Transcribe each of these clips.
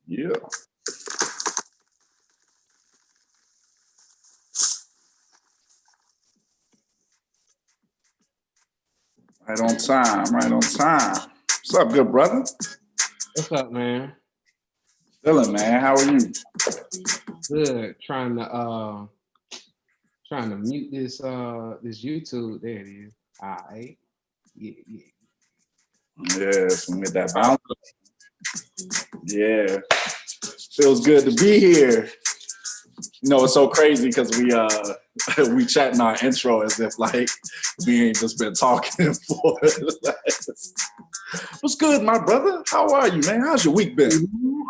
Yeah. Right on time, right on time. What's up, good brother? What's up, man? Dylan, man, how are you? Good. Trying to mute this YouTube. There it is. All right. Yeah. Yes, we get that bounce. Yeah. Feels good to be here. You know, it's so crazy because we chatting our intro as if like we ain't just been talking for What's good, my brother? How are you, man? How's your week been?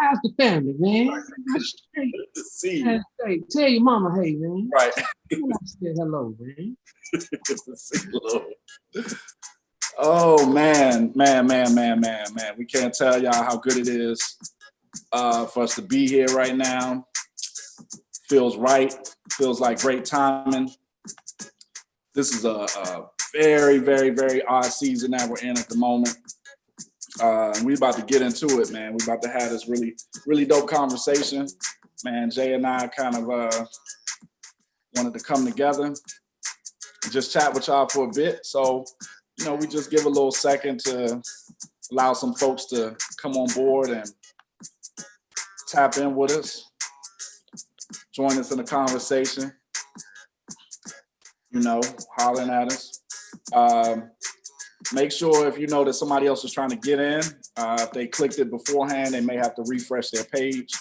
How's the family, man? Good to see you. Hey, tell your mama, hey, man. Right. Say hello, man. Good to see you, Lord. Oh man. We can't tell y'all how good it is for us to be here right now. Feels right. Feels like great timing. This is a very, very, very odd season that we're in at the moment. We about to get into it, man. We about to have this really, really dope conversation. Man, Jay and I kind of wanted to come together and just chat with y'all for a bit. So, you know, we just give a little second to allow some folks to come on board and tap in with us, join us in the conversation, you know, hollering at us. Make sure if you know that somebody else is trying to get in, if they clicked it beforehand, they may have to refresh their page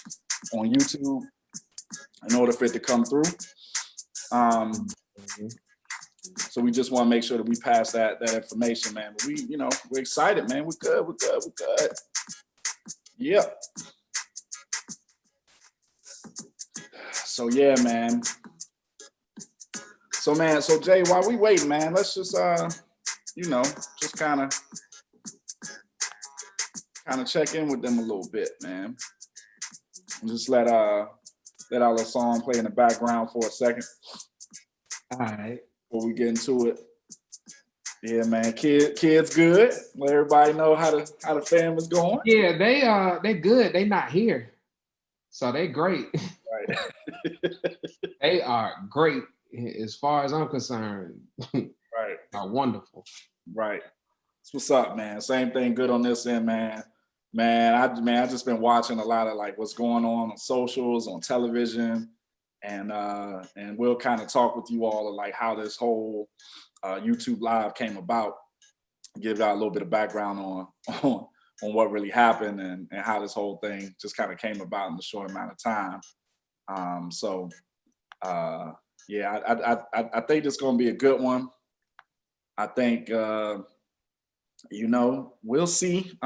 on YouTube in order for it to come through. So we just want to make sure that we pass that information, man. But we, you know, we're excited, man. We're good. Yep. So yeah, man. So Jay, while we waiting, man, let's just you know, just kind of check in with them a little bit, man. Just let our little song play in the background for a second. All right. Before we get into it. Yeah, man. Kids good. Let everybody know how the family's going. Yeah, they good. They not here. So they great. Right. They are great as far as I'm concerned. Right. Are wonderful. Right. So what's up, man? Same thing good on this end, man. I just been watching a lot of like what's going on socials, on television, and we'll kind of talk with you all of like how this whole YouTube live came about. Give y'all a little bit of background on what really happened and how this whole thing just kind of came about in a short amount of time. Yeah, I think it's gonna be a good one. I think you know, we'll see.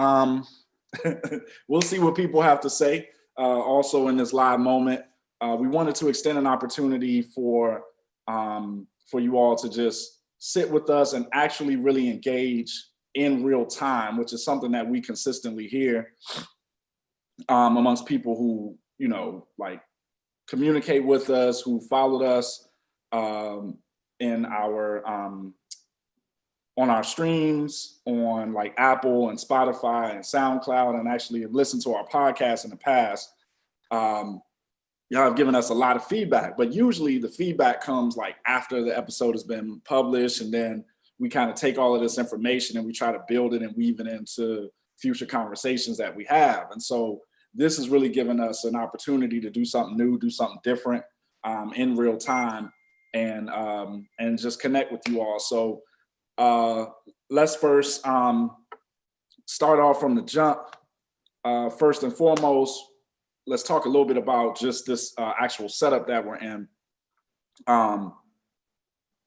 We'll see what people have to say. Also in this live moment, we wanted to extend an opportunity for you all to just sit with us and actually really engage in real time, which is something that we consistently hear amongst people who, you know, like communicate with us, who followed us in our on our streams on like Apple and Spotify and SoundCloud, and actually have listened to our podcast in the past. Y'all have given us a lot of feedback, but usually the feedback comes like after the episode has been published, and then we kind of take all of this information and we try to build it and weave it into future conversations that we have. And so this has really given us an opportunity to do something new, do something different in real time, and just connect with you all. So let's first start off from the jump. First and foremost, let's talk a little bit about just this actual setup that we're in.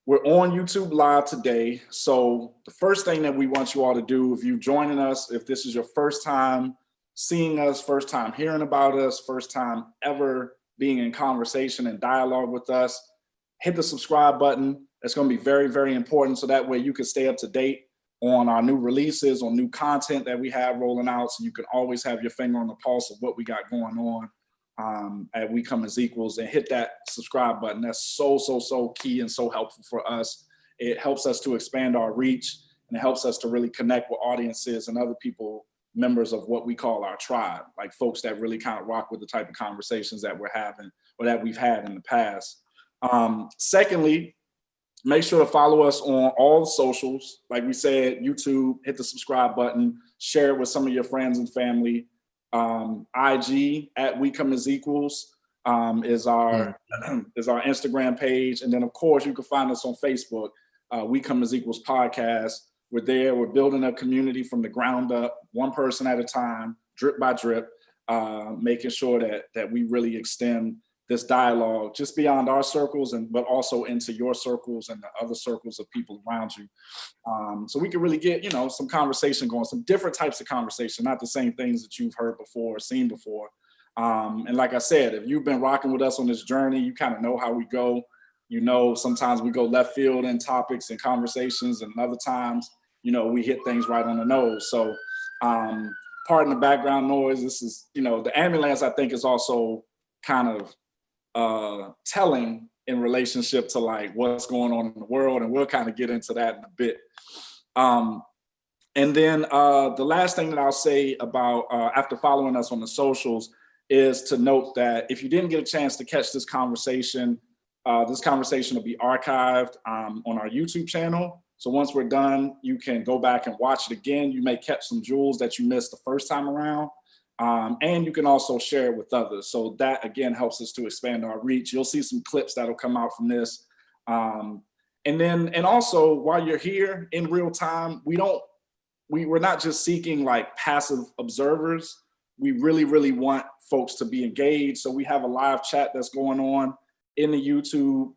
We're on YouTube Live today. So the first thing that we want you all to do, if you're joining us, if this is your first time seeing us, first time hearing about us, first time ever being in conversation and dialogue with us, hit the subscribe button. It's going to be very, very important. So that way you can stay up to date on our new releases, on new content that we have rolling out. So you can always have your finger on the pulse of what we got going on at We Come as Equals, and hit that subscribe button. That's so key and so helpful for us. It helps us to expand our reach, and it helps us to really connect with audiences and other people members of what we call our tribe, like folks that really kind of rock with the type of conversations that we're having or that we've had in the past. Secondly, make sure to follow us on all the socials. Like we said, YouTube, hit the subscribe button, share it with some of your friends and family. IG at We Come as Equals is our Instagram page. And then of course you can find us on Facebook, We Come as Equals podcast. We're there, we're building a community from the ground up, one person at a time, drip by drip, making sure that we really extend this dialogue just beyond our circles, but also into your circles and the other circles of people around you. So we can really get, some conversation going, some different types of conversation, not the same things that you've heard before, seen before. And like I said, if you've been rocking with us on this journey, you kind of know how we go. Sometimes we go left field in topics and conversations, and other times, we hit things right on the nose. So pardon the background noise. This is, the ambulance, I think, is also kind of telling in relationship to like what's going on in the world. And we'll kind of get into that in a bit. And then the last thing that I'll say about after following us on the socials is to note that if you didn't get a chance to catch this conversation will be archived on our YouTube channel. So once we're done, you can go back and watch it again. You may catch some jewels that you missed the first time around. And you can also share it with others. So that, again, helps us to expand our reach. You'll see some clips that'll come out from this. And also, while you're here in real time, we're not just seeking like passive observers. We really, really want folks to be engaged. So we have a live chat that's going on in the YouTube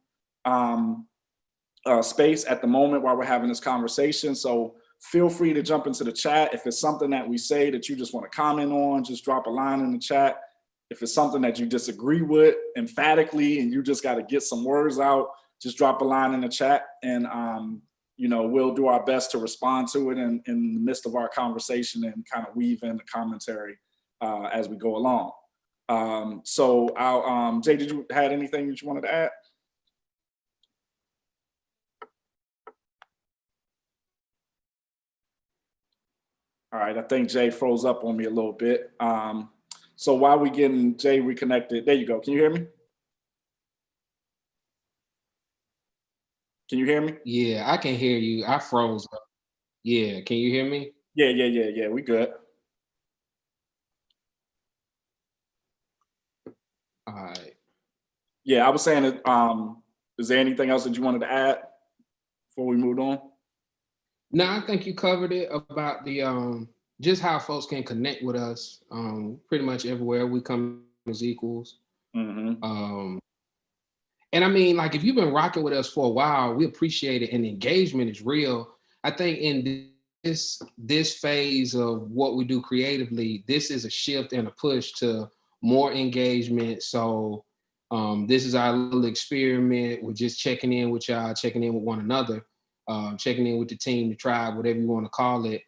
space at the moment while we're having this conversation. So feel free to jump into the chat. If it's something that we say that you just want to comment on, just drop a line in the chat. If it's something that you disagree with emphatically and you just got to get some words out, just drop a line in the chat, and we'll do our best to respond to it in the midst of our conversation and kind of weave in the commentary as we go along. So I'll, Jay, did you have anything that you wanted to add? All right, I think Jay froze up on me a little bit. So while we getting Jay reconnected, there you go. Can you hear me? Can you hear me? Yeah, I can hear you. I froze up. Yeah, can you hear me? Yeah. We good. All right. Yeah, I was saying that. Is there anything else that you wanted to add before we moved on? No, I think you covered it about the just how folks can connect with us pretty much everywhere. We come as equals. Mm-hmm. And I mean, like, if you've been rocking with us for a while, we appreciate it, and engagement is real. I think in this phase of what we do creatively, this is a shift and a push to more engagement. So this is our little experiment. We're just checking in with y'all, checking in with one another, checking in with the team, the tribe, whatever you want to call it.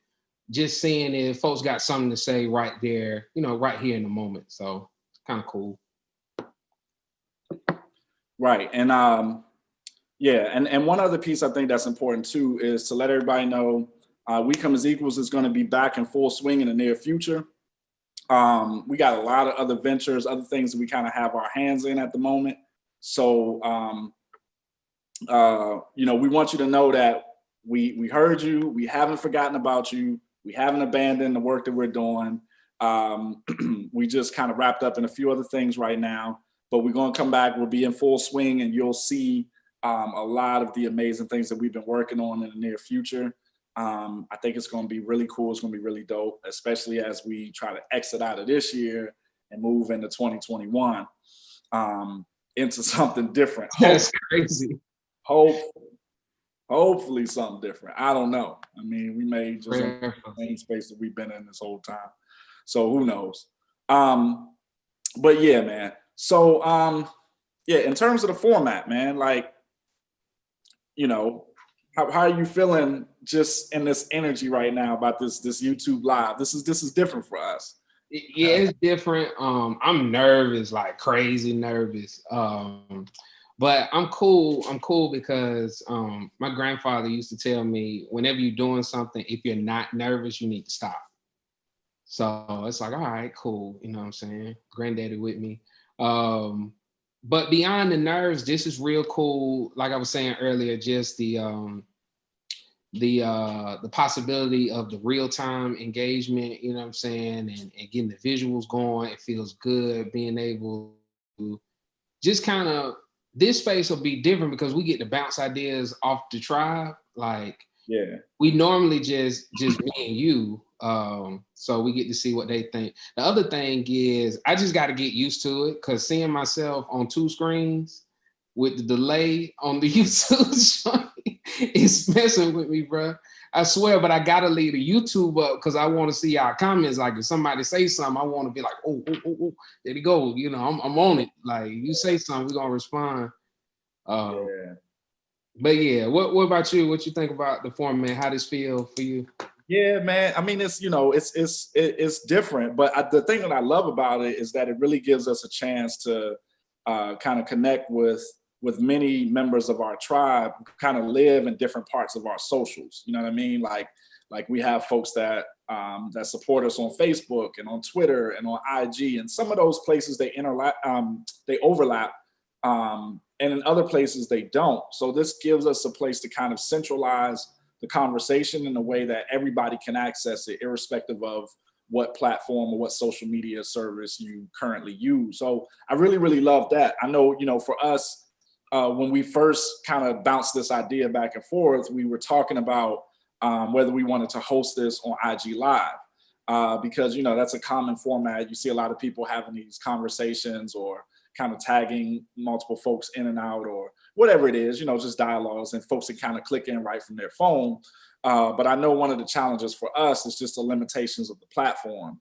Just seeing if folks got something to say right there, right here in the moment. So it's kind of cool. Right. And and one other piece I think that's important too is to let everybody know We Come as Equals is going to be back in full swing in the near future. We got a lot of other ventures, other things that we kind of have our hands in at the moment. So we want you to know that we heard you, we haven't forgotten about you, we haven't abandoned the work that we're doing. We just kind of wrapped up in a few other things right now, but we're going to come back. We'll be in full swing, and you'll see a lot of the amazing things that we've been working on in the near future. I think it's going to be really cool. It's going to be really dope, especially as we try to exit out of this year and move into 2021 into something different. That's crazy. Hopefully something different. I don't know. I mean, we may just in the same space that we've been in this whole time. So who knows? But yeah, man. So in terms of the format, man, like, how are you feeling just in this energy right now about this YouTube live? This is different for us. Yeah, it's different. I'm nervous, like crazy nervous. But I'm cool. I'm cool because my grandfather used to tell me, whenever you're doing something, if you're not nervous, you need to stop. So it's like, all right, cool. You know what I'm saying? Granddaddy with me. But beyond the nerves, this is real cool. Like I was saying earlier, just the possibility of the real-time engagement, you know what I'm saying, and getting the visuals going. It feels good being able to just kind of, this space will be different because we get to bounce ideas off the tribe. Like Yeah. we normally just me and you. So we get to see what they think. The other thing is I just got to get used to it because seeing myself on two screens with the delay on the YouTube joint is messing with me, bro. I swear, but I gotta leave the YouTube up because I want to see our comments. Like if somebody say something, I want to be like, oh, there you go. You know, I'm on it. Like you say something, we're gonna respond. Yeah. But yeah, what about you? What you think about the format? How does feel for you? Yeah, man. I mean, it's, it's different, but the thing that I love about it is that it really gives us a chance to kind of connect with many members of our tribe who kind of live in different parts of our socials. You know what I mean? Like we have folks that that support us on Facebook and on Twitter and on IG, and some of those places they overlap, and in other places they don't. So this gives us a place to kind of centralize the conversation in a way that everybody can access it, irrespective of what platform or what social media service you currently use. So I really, really love that. I know, for us, when we first kind of bounced this idea back and forth, we were talking about whether we wanted to host this on IG Live, because, that's a common format. You see a lot of people having these conversations or kind of tagging multiple folks in and out or whatever it is, just dialogues, and folks can kind of click in right from their phone. But I know one of the challenges for us is just the limitations of the platform.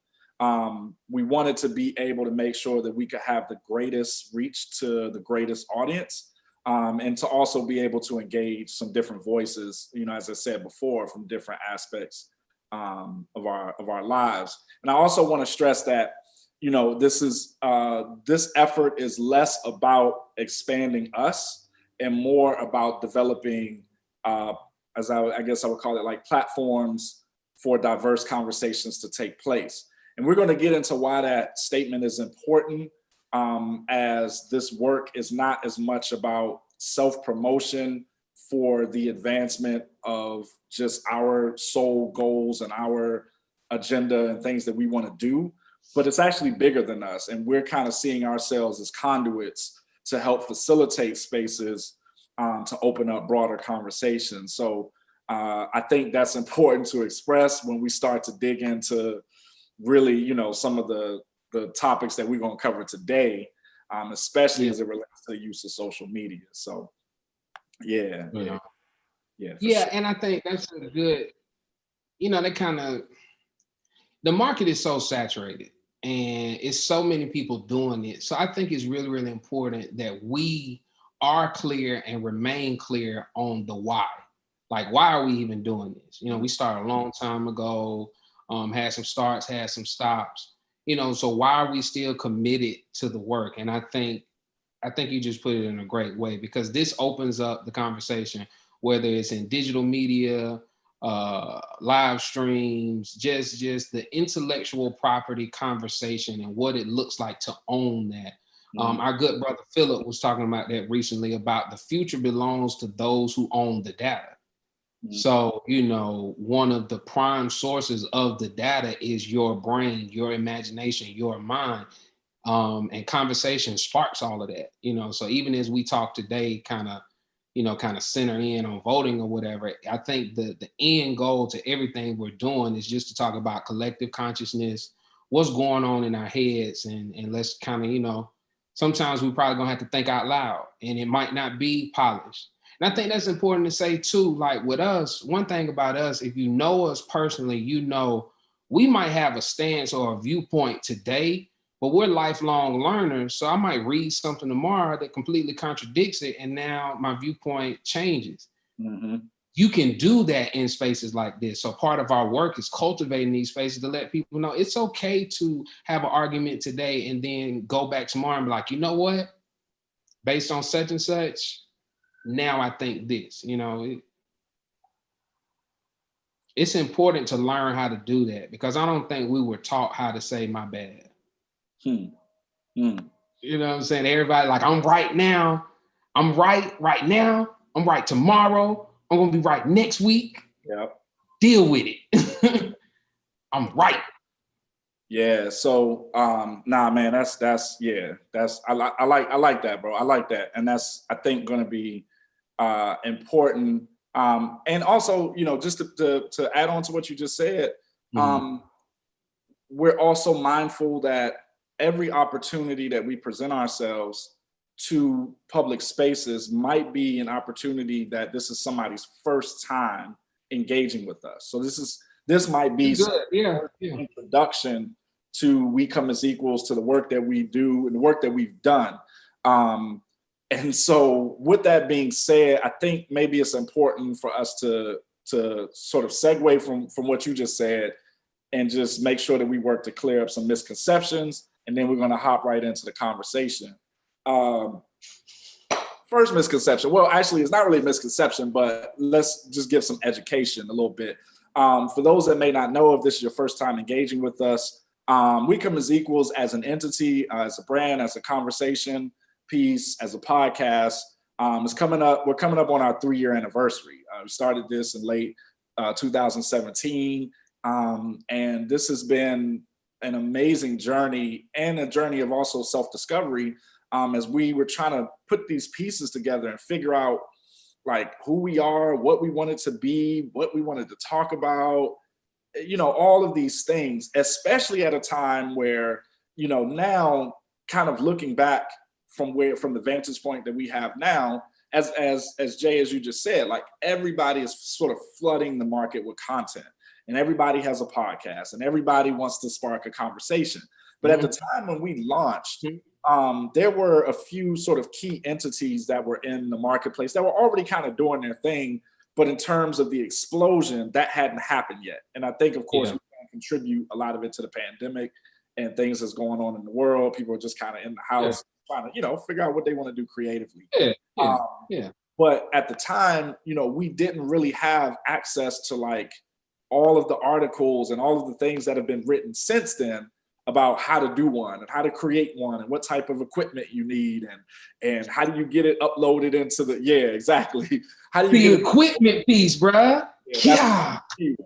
We wanted to be able to make sure that we could have the greatest reach to the greatest audience, and to also be able to engage some different voices, as I said before, from different aspects of our lives. And I also want to stress that this effort is less about expanding us and more about developing, as I guess I would call it, like platforms for diverse conversations to take place. And we're going to get into why that statement is important, as this work is not as much about self-promotion for the advancement of just our sole goals and our agenda and things that we want to do, but it's actually bigger than us. And we're kind of seeing ourselves as conduits to help facilitate spaces to open up broader conversations. So I think that's important to express when we start to dig into really, some of the topics that we're going to cover today, especially as it relates to the use of social media. So yeah. Yeah, and I think that's a good, they kind of, the market is so saturated and it's so many people doing it. So I think it's really, really important that we are clear and remain clear on the why. Like, why are we even doing this? We started a long time ago, had some starts, had some stops, so why are we still committed to the work? And I think you just put it in a great way, because this opens up the conversation, whether it's in digital media, live streams, just the intellectual property conversation and what it looks like to own that. Our good brother Philip was talking about that recently, about the future belongs to those who own the data. So, one of the prime sources of the data is your brain, your imagination, your mind. And conversation sparks all of that, so even as we talk today, kind of center in on voting or whatever, I think the end goal to everything we're doing is just to talk about collective consciousness, what's going on in our heads, and let's kind of, sometimes we probably gonna have to think out loud, and it might not be polished. And I think that's important to say too. Like with us, one thing about us, if you know us personally, we might have a stance or a viewpoint today, but we're lifelong learners. So I might read something tomorrow that completely contradicts it, and now my viewpoint changes. Mm-hmm. You can do that in spaces like this. So part of our work is cultivating these spaces to let people know it's okay to have an argument today and then go back tomorrow and be like, you know what? Based on such and such, now I think this, it's important to learn how to do that, because I don't think we were taught how to say my bad. Hmm. Hmm. You know what I'm saying? Everybody like, I'm right now. I'm right now. I'm right tomorrow. I'm gonna be right next week. Yeah. Deal with it. I'm right. Yeah. So, nah, man, that's yeah, that's I like that, bro. I like that, and that's I think going to be important. And also, you know, just to add on to what you just said, Mhm. we're also mindful that every opportunity that we present ourselves to public spaces might be an opportunity that this is somebody's first time engaging with us. So this might be It's some good. Yeah. Yeah. introduction to We Come as Equals, to the work that we do and the work that we've done. And so with that being said, I think maybe it's important for us to sort of segue from what you just said and just make sure that we work to clear up some misconceptions, and then we're going to hop right into the conversation. Um, First misconception. Well, actually, it's not really a misconception, but let's just give some education a little bit. For those that may not know, if this is your first time engaging with us, We Come as Equals as an entity, as a brand, as a conversation piece, as a podcast, is coming up. We're coming up on our 3-year anniversary. We started this in late 2017, and this has been an amazing journey, and a journey of also self-discovery, as we were trying to put these pieces together and figure out like who we are, what we wanted to be, what we wanted to talk about, you know, all of these things, especially at a time where, you know, now kind of looking back from the vantage point that we have now, as Jay, as you just said, like everybody is sort of flooding the market with content, and everybody has a podcast, and everybody wants to spark a conversation. But at the time when we launched, there were a few sort of key entities that were in the marketplace that were already kind of doing their thing. But in terms of the explosion, that hadn't happened yet. And I think, of course, Yeah. we can contribute a lot of it to the pandemic and things that's going on in the world. People are just kind of in the house trying to, you know, figure out what they want to do creatively. Yeah. Yeah. Um, Yeah. but at the time, you know, we didn't really have access to like all of the articles and all of the things that have been written since then about how to do one and how to create one and what type of equipment you need and how do you get it uploaded into the exactly how do you The get it. equipment piece, bruh. Yeah, that's Yeah. the key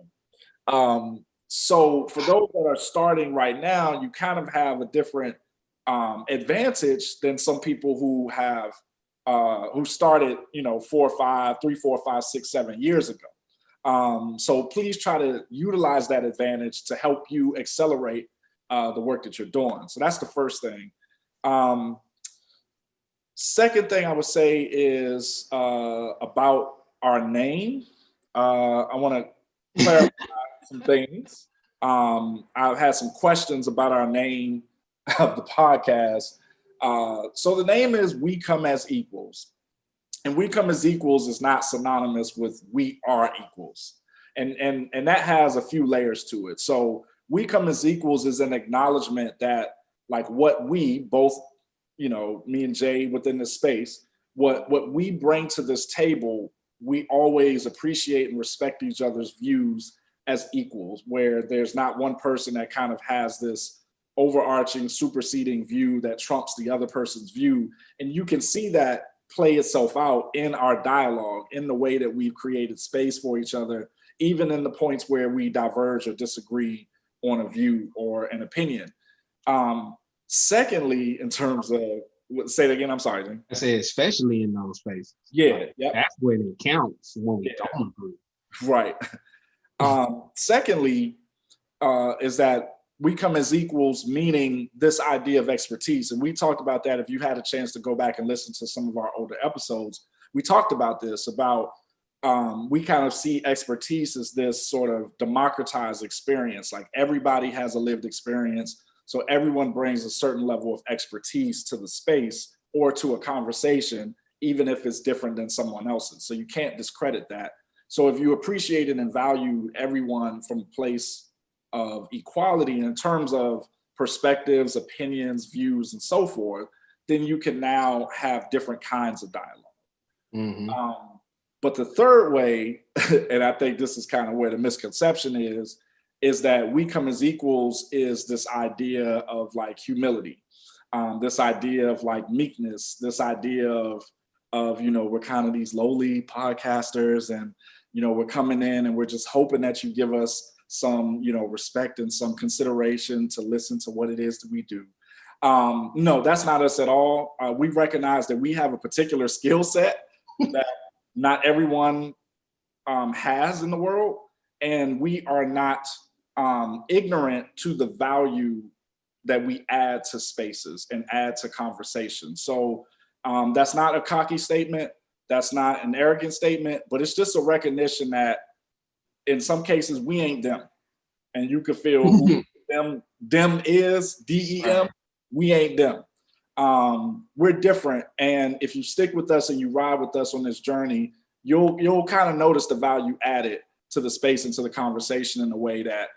one. So for those that are starting right now, you kind of have a different advantage than some people who started, you know, 3, 4, 5, 6, 7 years ago. So please try to utilize that advantage to help you accelerate the work that you're doing. So that's the first thing. Second thing I would say is about our name. I want to clarify some things. I've had some questions about our name of the podcast. So the name is We Come as Equals. And We Come as Equals is not synonymous with We Are Equals. And that has a few layers to it. So We Come as Equals is an acknowledgement that like what we both, you know, me and Jay within this space, what we bring to this table, we always appreciate and respect each other's views as equals, where there's not one person that kind of has this overarching superseding view that trumps the other person's view. And you can see that play itself out in our dialogue, in the way that we've created space for each other, even in the points where we diverge or disagree on a view or an opinion. Secondly, in terms of, say it again, I'm sorry, Jim. I said, especially in those spaces. Yeah, yeah, That's when it counts, when we don't agree. right. Secondly, is that we come as equals, meaning this idea of expertise. And we talked about that. If you had a chance to go back and listen to some of our older episodes, we talked about this, about we kind of see expertise as this sort of democratized experience. Like everybody has a lived experience. So everyone brings a certain level of expertise to the space or to a conversation, even if it's different than someone else's. So you can't discredit that. So if you appreciated and valued everyone from a place of equality in terms of perspectives, opinions, views, and so forth, then you can now have different kinds of dialogue. Mm-hmm. But the third way, and I think this is kind of where the misconception is that we come as equals is this idea of like humility, this idea of like meekness, this idea of we're kind of these lowly podcasters, and we're coming in and we're just hoping that you give us some respect and some consideration to listen to what it is that we do. No, that's not us at all. We recognize that we have a particular skill set that not everyone has in the world, and we are not ignorant to the value that we add to spaces and add to conversation. So that's not a cocky statement. That's not an arrogant statement, but it's just a recognition that in some cases we ain't them. And you could feel who them is, DEM, we ain't them. We're different. And if you stick with us and you ride with us on this journey, you'll kind of notice the value added to the space and to the conversation in a way that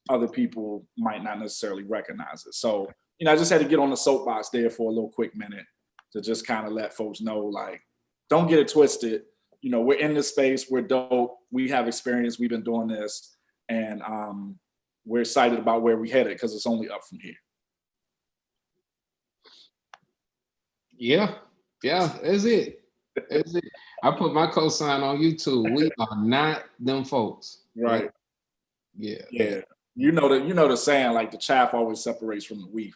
other people might not necessarily recognize it. So, I just had to get on the soapbox there for a little quick minute to just kind of let folks know, like, don't get it twisted. We're in this space, we're dope, we have experience, we've been doing this, and we're excited about where we headed because it's only up from here. Yeah, that's it. That's it. I put my cosign on YouTube. We are not them folks. Right. Yeah. You know the saying, like the chaff always separates from the wheat.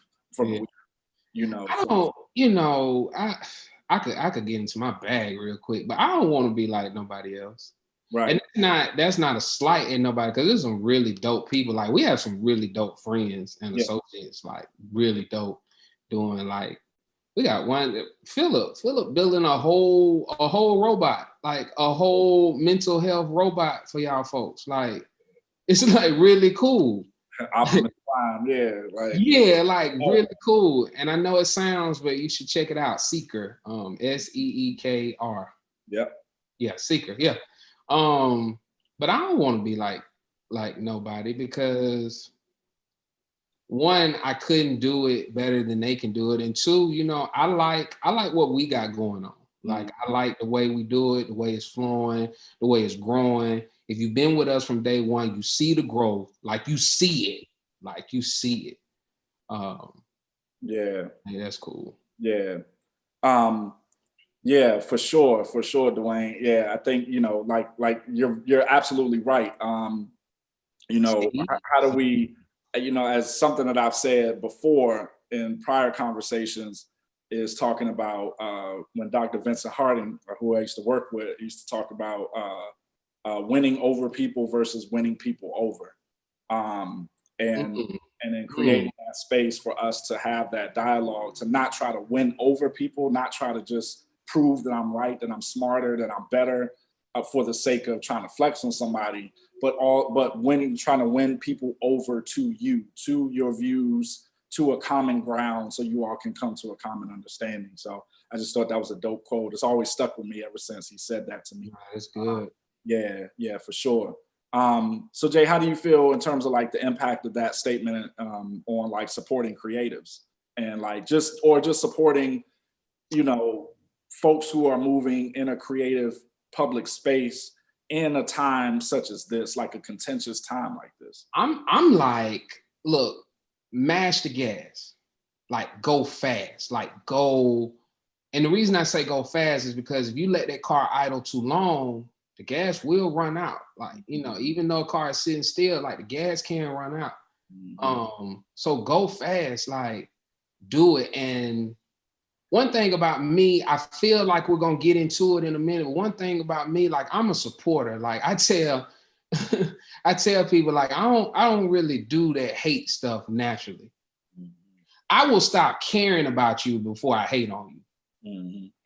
I could get into my bag real quick, but I don't want to be like nobody else. Right. And that's not a slight at nobody, because there's some really dope people. Like, we have some really dope friends and associates, like really dope, doing like, we got one, Philip building a whole robot, like a whole mental health robot for y'all folks. Like, it's like really cool. Optimus Prime, really cool. And I know it sounds, but you should check it out. Seeker, SEEKR. Yep. Yeah, Seeker. Yeah. But I don't want to be like nobody, because one, I couldn't do it better than they can do it, and two, I like what we got going on. Like, I like the way we do it, the way it's flowing, the way it's growing. If you've been with us from day one, you see the growth, like you see it. Yeah, that's cool. Yeah. Yeah, for sure, Dwayne. Yeah, I think, like you're absolutely right. How do we, as something that I've said before in prior conversations, is talking about when Dr. Vincent Harding, who I used to work with, used to talk about winning over people versus winning people over. And then creating that space for us to have that dialogue, to not try to win over people, not try to just prove that I'm right, that I'm smarter, that I'm better, for the sake of trying to flex on somebody, but trying to win people over to you, to your views, to a common ground, so you all can come to a common understanding. So I just thought that was a dope quote. It's always stuck with me ever since he said that to me. That's good. Yeah, for sure. So Jay, how do you feel in terms of like the impact of that statement on like supporting creatives and like just supporting, folks who are moving in a creative public space in a time such as this, like a contentious time like this? I'm like, look, mash the gas, like go fast, like go. And the reason I say go fast is because if you let that car idle too long, the gas will run out. Like, even though a car is sitting still, like the gas can run out. So go fast, like do it. And one thing about me, I feel like we're gonna get into it in a minute. One thing about me, like I'm a supporter. Like I tell people, like I don't really do that hate stuff naturally. I will stop caring about you before I hate on you.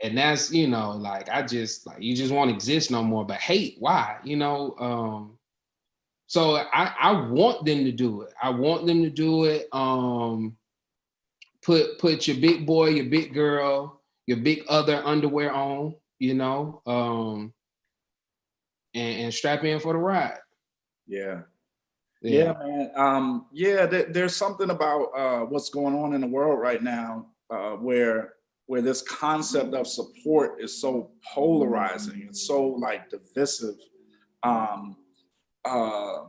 And that's, like I just like, you just won't exist no more. But hate, why? So I want them to do it. I want them to do it. Put your big boy, your big girl, your big other underwear on, and strap in for the ride. Yeah, man. There's something about what's going on in the world right now where where this concept of support is so polarizing, it's so like divisive. Um, uh,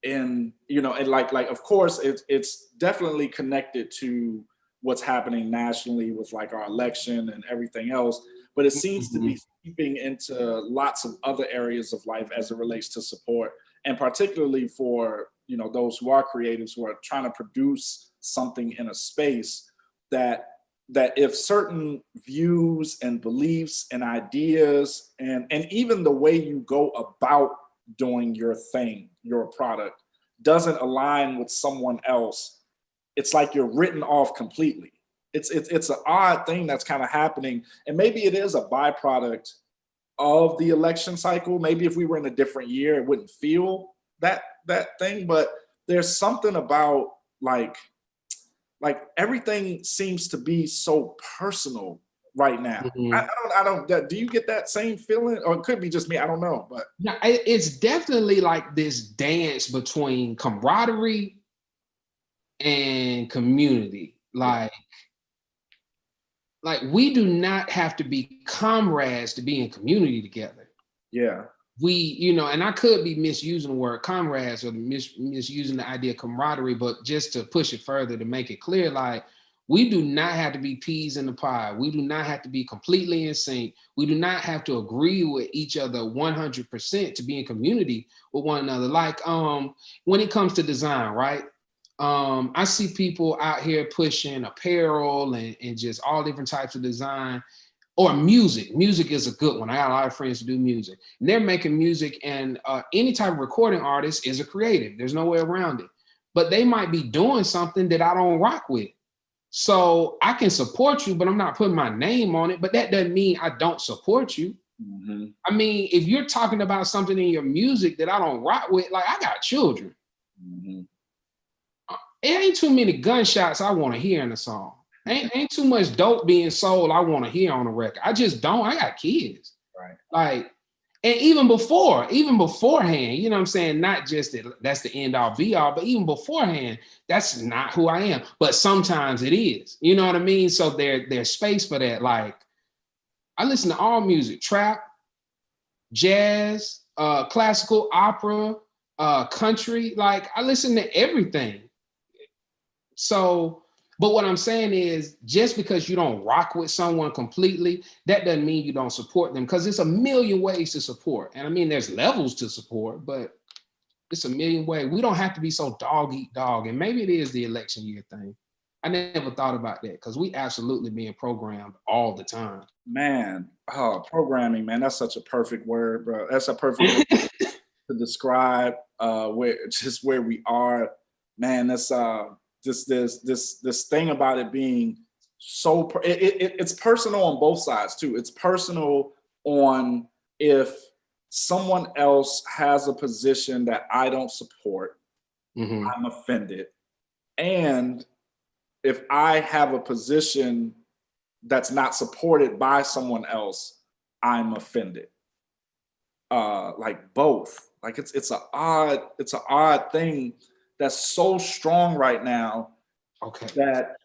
and you know, and like of course it's definitely connected to what's happening nationally with like our election and everything else, but it seems to Mhm. be seeping into lots of other areas of life as it relates to support, and particularly for, you know, those who are creatives who are trying to produce something in a space that if certain views and beliefs and ideas and even the way you go about doing your thing, your product, doesn't align with someone else, it's like you're written off completely. It's an odd thing that's kind of happening, and maybe it is a byproduct of the election cycle. Maybe if we were in a different year, it wouldn't feel that thing. But there's something about like everything seems to be so personal right now. Mhm. I don't. Do you get that same feeling, or it could be just me? I don't know, but Yeah, it's definitely like this dance between camaraderie and community. yeah, Like we do not have to be comrades to be in community together. yeah, We, you know, and I could be misusing the word comrades or misusing the idea of camaraderie, but just to push it further to make it clear, like we do not have to be peas in the pie. We do not have to be completely in sync. We do not have to agree with each other 100% to be in community with one another. Like when it comes to design, right? I see people out here pushing apparel and just all different types of design or music. Music is a good one. I got a lot of friends who do music. And they're making music, and any type of recording artist is a creative. There's no way around it. But they might be doing something that I don't rock with. So I can support you, but I'm not putting my name on it. But that doesn't mean I don't support you. hmm I mean, if you're talking about something in your music that I don't rock with, like I got children. hmm It ain't too many gunshots I want to hear in a song. Ain't too much dope being sold I want to hear on a record. I just don't. I got kids. right. Like, and even beforehand, you know what I'm saying? Not just that that's the end all be all, but even beforehand, that's not who I am. But sometimes it is. You know what I mean? So there's space for that. Like, I listen to all music, trap, jazz, classical, opera, country. Like, I listen to everything. So, but what I'm saying is just because you don't rock with someone completely, that doesn't mean you don't support them, because it's a million ways to support. And I mean, there's levels to support, but it's a million ways. We don't have to be so dog eat dog. And maybe it is the election year thing. I never thought about that because we absolutely being programmed all the time. Man, oh, programming, man, that's such a perfect word, bro. That's a perfect word to describe where just where we are. Man, that's this thing about it being so it's personal on both sides too. It's personal on if someone else has a position that I don't support, Mhm. I'm offended. And if I have a position that's not supported by someone else, I'm offended. Like both. Like it's an odd thing that's so strong right now Okay. that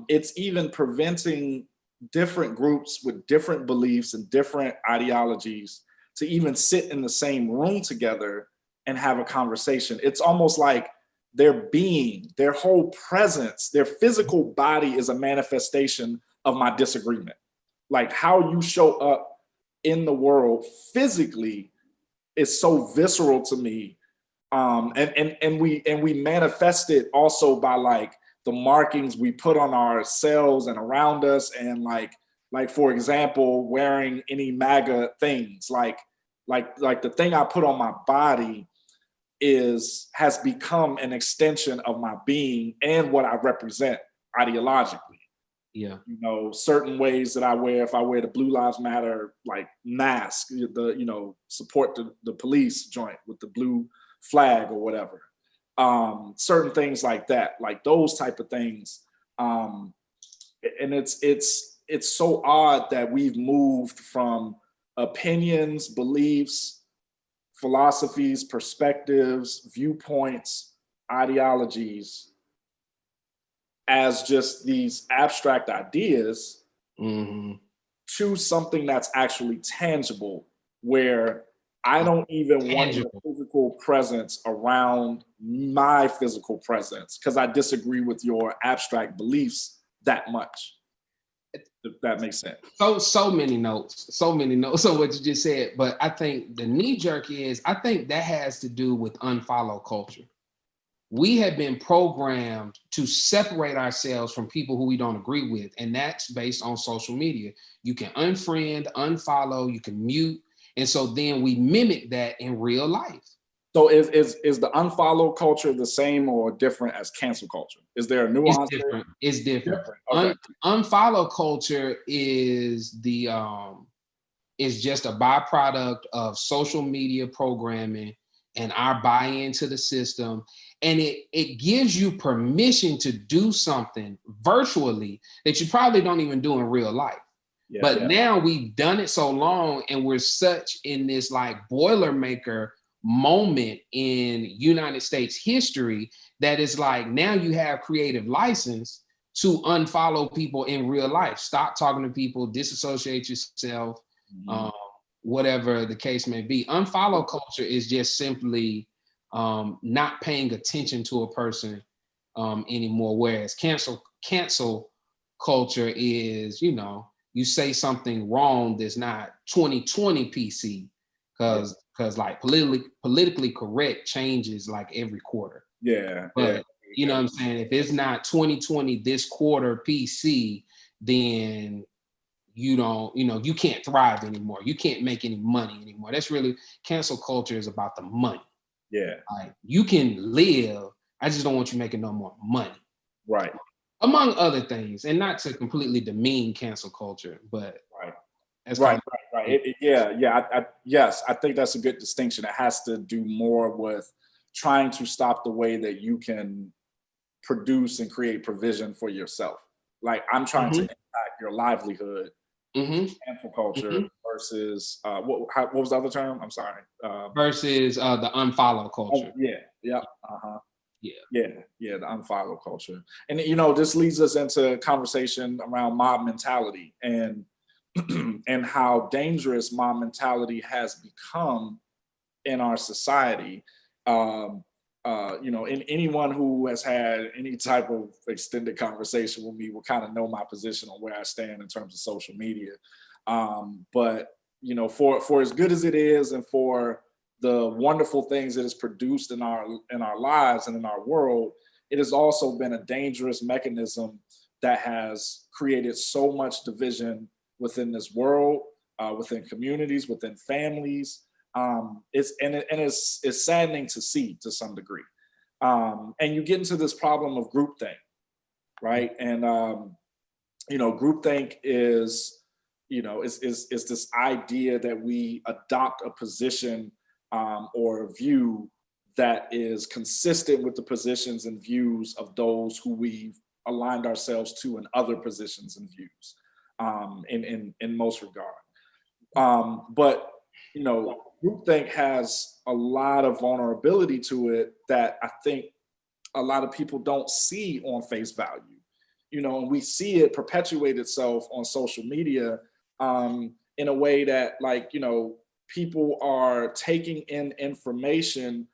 it's even preventing different groups with different beliefs and different ideologies to even sit in the same room together and have a conversation. It's almost like their being, their whole presence, their physical body is a manifestation of my disagreement. Like how you show up in the world physically is so visceral to me. And we manifest it also by like the markings we put on ourselves and around us, and like for example, wearing any MAGA things, like the thing I put on my body has become an extension of my being and what I represent ideologically. Yeah. You know, certain ways that I wear, if I wear the Blue Lives Matter like mask, the support the police joint with the blue flag or whatever. Certain things like that, like those type of things. And it's so odd that we've moved from opinions, beliefs, philosophies, perspectives, viewpoints, ideologies as just these abstract ideas Mm-hmm. to something that's actually tangible, where I don't even want your Tangible. physical presence around my physical presence because I disagree with your abstract beliefs that much. If that makes sense. So many notes on what you just said. But I think the knee jerk is, I think that has to do with unfollow culture. We have been programmed to separate ourselves from people who we don't agree with. And that's based on social media. You can unfriend, unfollow, you can mute. And so then we mimic that in real life. So is the unfollow culture the same or different as cancel culture? Is there a It's nuance there? different. It's different. Okay. Unfollow culture is is just a byproduct of social media programming and our buy-in to the system. And it gives you permission to do something virtually that you probably don't even do in real life. Yeah, But now we've done it so long and we're such in this like Boilermaker moment in United States history that it's like now you have creative license to unfollow people in real life. Stop talking to people, disassociate yourself, whatever the case may be. Unfollow culture is just simply not paying attention to a person anymore. Whereas cancel culture is, you say something wrong that's not 2020 PC because like politically correct changes like every quarter. yeah, But you know what I'm saying? If it's not 2020 this quarter PC, then you can't thrive anymore. You can't make any money anymore. That's really cancel culture is about the money. yeah, Like you can live. I just don't want you making no more money. right, Among other things, and not to completely demean cancel culture, but right. that's Right, kind of right, right. Yes, I think that's a good distinction. It has to do more with trying to stop the way that you can produce and create provision for yourself. Like I'm trying to impact your livelihood, cancel culture versus what was the other term? I'm sorry. Versus the unfollow culture. Yeah, yep, Yeah. yeah, the unfollow culture, and this leads us into conversation around mob mentality and and how dangerous mob mentality has become in our society. And anyone who has had any type of extended conversation with me will kind of know my position on where I stand in terms of social media. But for as good as it is, and for the wonderful things it has produced in our lives and in our world, it has also been a dangerous mechanism that has created so much division within this world, within communities, within families. It's saddening to see to some degree. And you get into this problem of groupthink, right? And groupthink is is this idea that we adopt a position or a view that is consistent with the positions and views of those who we've aligned ourselves to in other positions and views, in most regard. But groupthink has a lot of vulnerability to it that I think a lot of people don't see on face value. And we see it perpetuate itself on social media in a way that, like, people are taking in information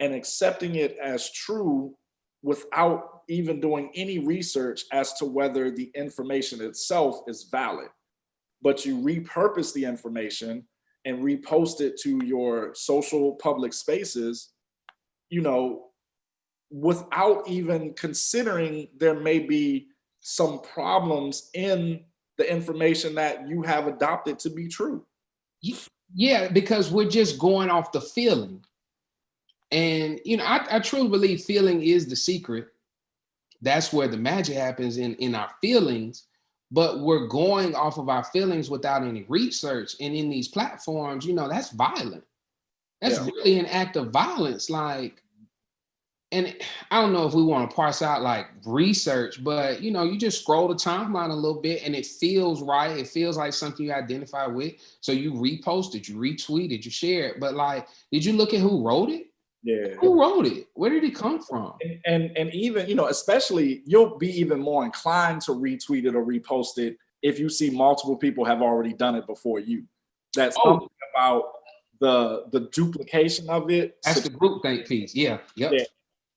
and accepting it as true without even doing any research as to whether the information itself is valid. But you repurpose the information and repost it to your social public spaces, without even considering there may be some problems in the information that you have adopted to be true. Yeah, because we're just going off the feeling. And I truly believe feeling is the secret. That's where the magic happens in our feelings. But we're going off of our feelings without any research. And in these platforms, that's violent. That's really an act of violence. Like, and I don't know if we want to parse out like research, but you just scroll the timeline a little bit and it feels right. It feels like something you identify with. So you repost it, you retweet it, you share it. But like, did you look at who wrote it? Yeah. Who wrote it? Where did it come from? And even, especially you'll be even more inclined to retweet it or repost it if you see multiple people have already done it before you. That's Oh, something about the duplication of it. that's the group think piece. Yeah. Yep. Yeah,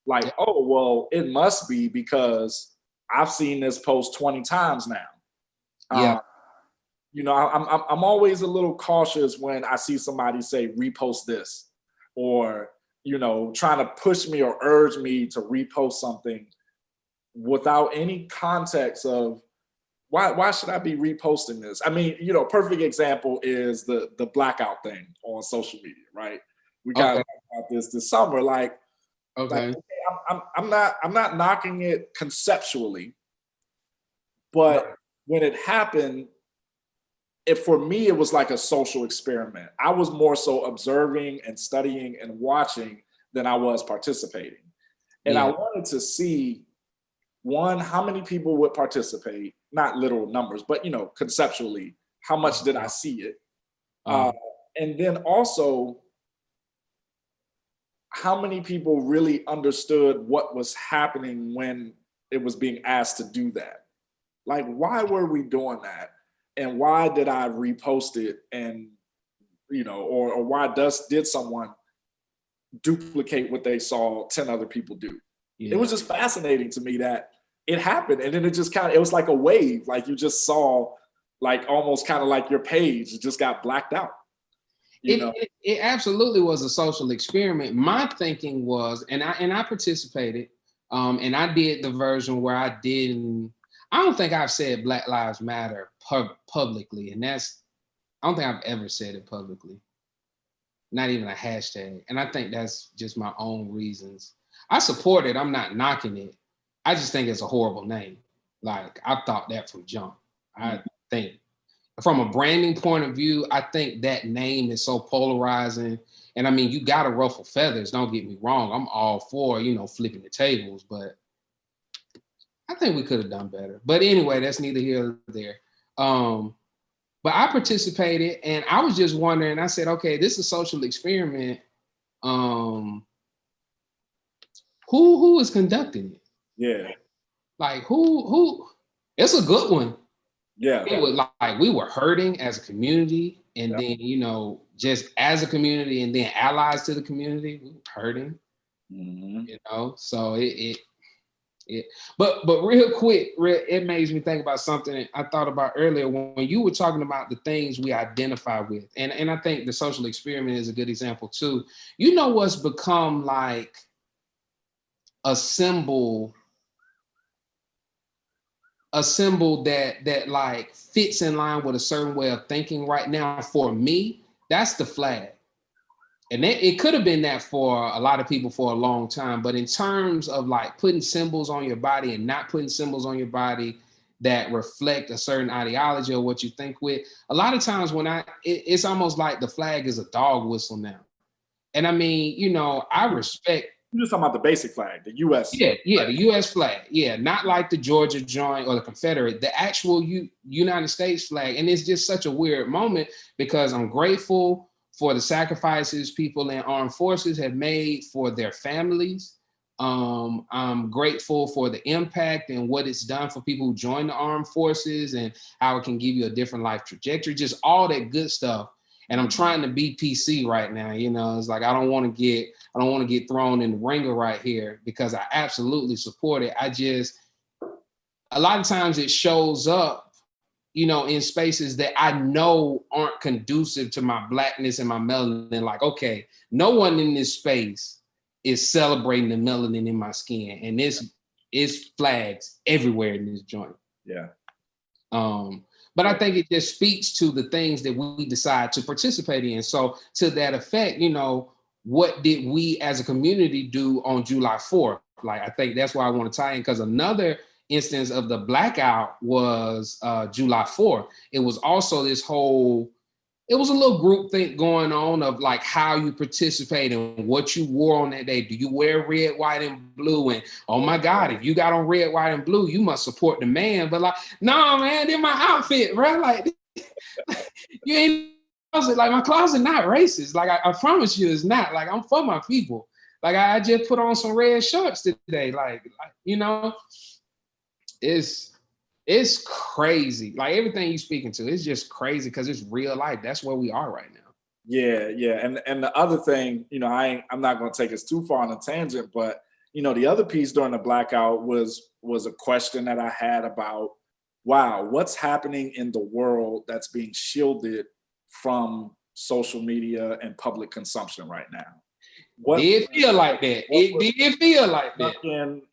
like, Yep. oh, well, it must be because I've seen this post 20 times now. Yeah. You know, I'm always a little cautious when I see somebody say repost this, or you know, trying to push me or urge me to repost something without any context of why should I be reposting this? I mean, you know, perfect example is the blackout thing on social media, right? We got Okay. about this summer, like Okay. okay, I'm not knocking it conceptually, but when it happened, for me, it was like a social experiment. I was more so observing and studying and watching than I was participating. And I Yeah. wanted to see, one, how many people would participate, not literal numbers, but you know, conceptually, how much did I see it? Uh, Um, and then also, how many people really understood what was happening when it was being asked to do that? Like, why were we doing that? And why did I repost it? And you know, or why did someone duplicate what they saw 10 other people do? It yeah. was just fascinating to me that it happened. And then it just kind of, it was like a wave. Like you just saw, like almost kind of like your page just got blacked out, you know? It absolutely was a social experiment. My thinking was, and I participated, and I did the version where I didn't. I don't think I've said Black Lives Matter publicly, and I don't think I've ever said it publicly. Not even a hashtag, and I think that's just my own reasons. I support it. I'm not knocking it. I just think it's a horrible name. Like I thought that from jump. I think from a branding point of view, I think that name is so polarizing. And I mean, you got to ruffle feathers. Don't get me wrong. I'm all for, you know, flipping the tables, but I think we could have done better. But anyway, that's neither here nor there. But I participated and I was just wondering, I said, okay, this is a social experiment. Um, who is conducting it? Yeah. Like who it's a good one. Yeah. It was like we were hurting as a community, and Yeah. then you know, just as a community, and then allies to the community, we were hurting. Mm-hmm. You know, so it. But real quick, it makes me think about something I thought about earlier when you were talking about the things we identify with, and I think the social experiment is a good example too. You know what's become like a symbol that like fits in line with a certain way of thinking right now for me, that's the flag. And it could have been that for a lot of people for a long time, but in terms of like putting symbols on your body and not putting symbols on your body that reflect a certain ideology or what you think with, a lot of times when it's almost like the flag is a dog whistle now. And I mean, you know, I respect. You're just talking about the basic flag, the US. Yeah, the U.S. flag. Yeah, not like the Georgia joint or the Confederate, the actual United States flag. And it's just such a weird moment because I'm grateful for the sacrifices people in armed forces have made for their families. I'm grateful for the impact and what it's done for people who join the armed forces and how it can give you a different life trajectory, just all that good stuff. And I'm trying to be PC right now. You know, it's like I don't want to get thrown in the ringer right here because I absolutely support it. A lot of times it shows up, you know, in spaces that I know aren't conducive to my blackness and my melanin. Like, okay, no one in this space is celebrating the melanin in my skin. And this is flags everywhere in this joint. Yeah. But I think it just speaks to the things that we decide to participate in. So to that effect, you know, what did we as a community do on July 4th? Like, I think that's why I want to tie in, because another instance of the blackout was July 4th. It was also it was a little group thing going on of like how you participate and what you wore on that day. Do you wear red, white, and blue? And oh my God, if you got on red, white, and blue, you must support the man. But like, no, man, they're my outfit, bro. Like, you ain't like my closet not racist. Like I promise you, it's not. Like I'm for my people. Like I just put on some red shorts today. Like you know, it's It's crazy. Like everything you're speaking to, it's just crazy because it's real life. That's where we are right now. Yeah, yeah. And the other thing, I'm not gonna take us too far on a tangent, but the other piece during the blackout was a question that I had about, wow, what's happening in the world that's being shielded from social media and public consumption right now? What Did feel like that. what It was did feel like that. stuck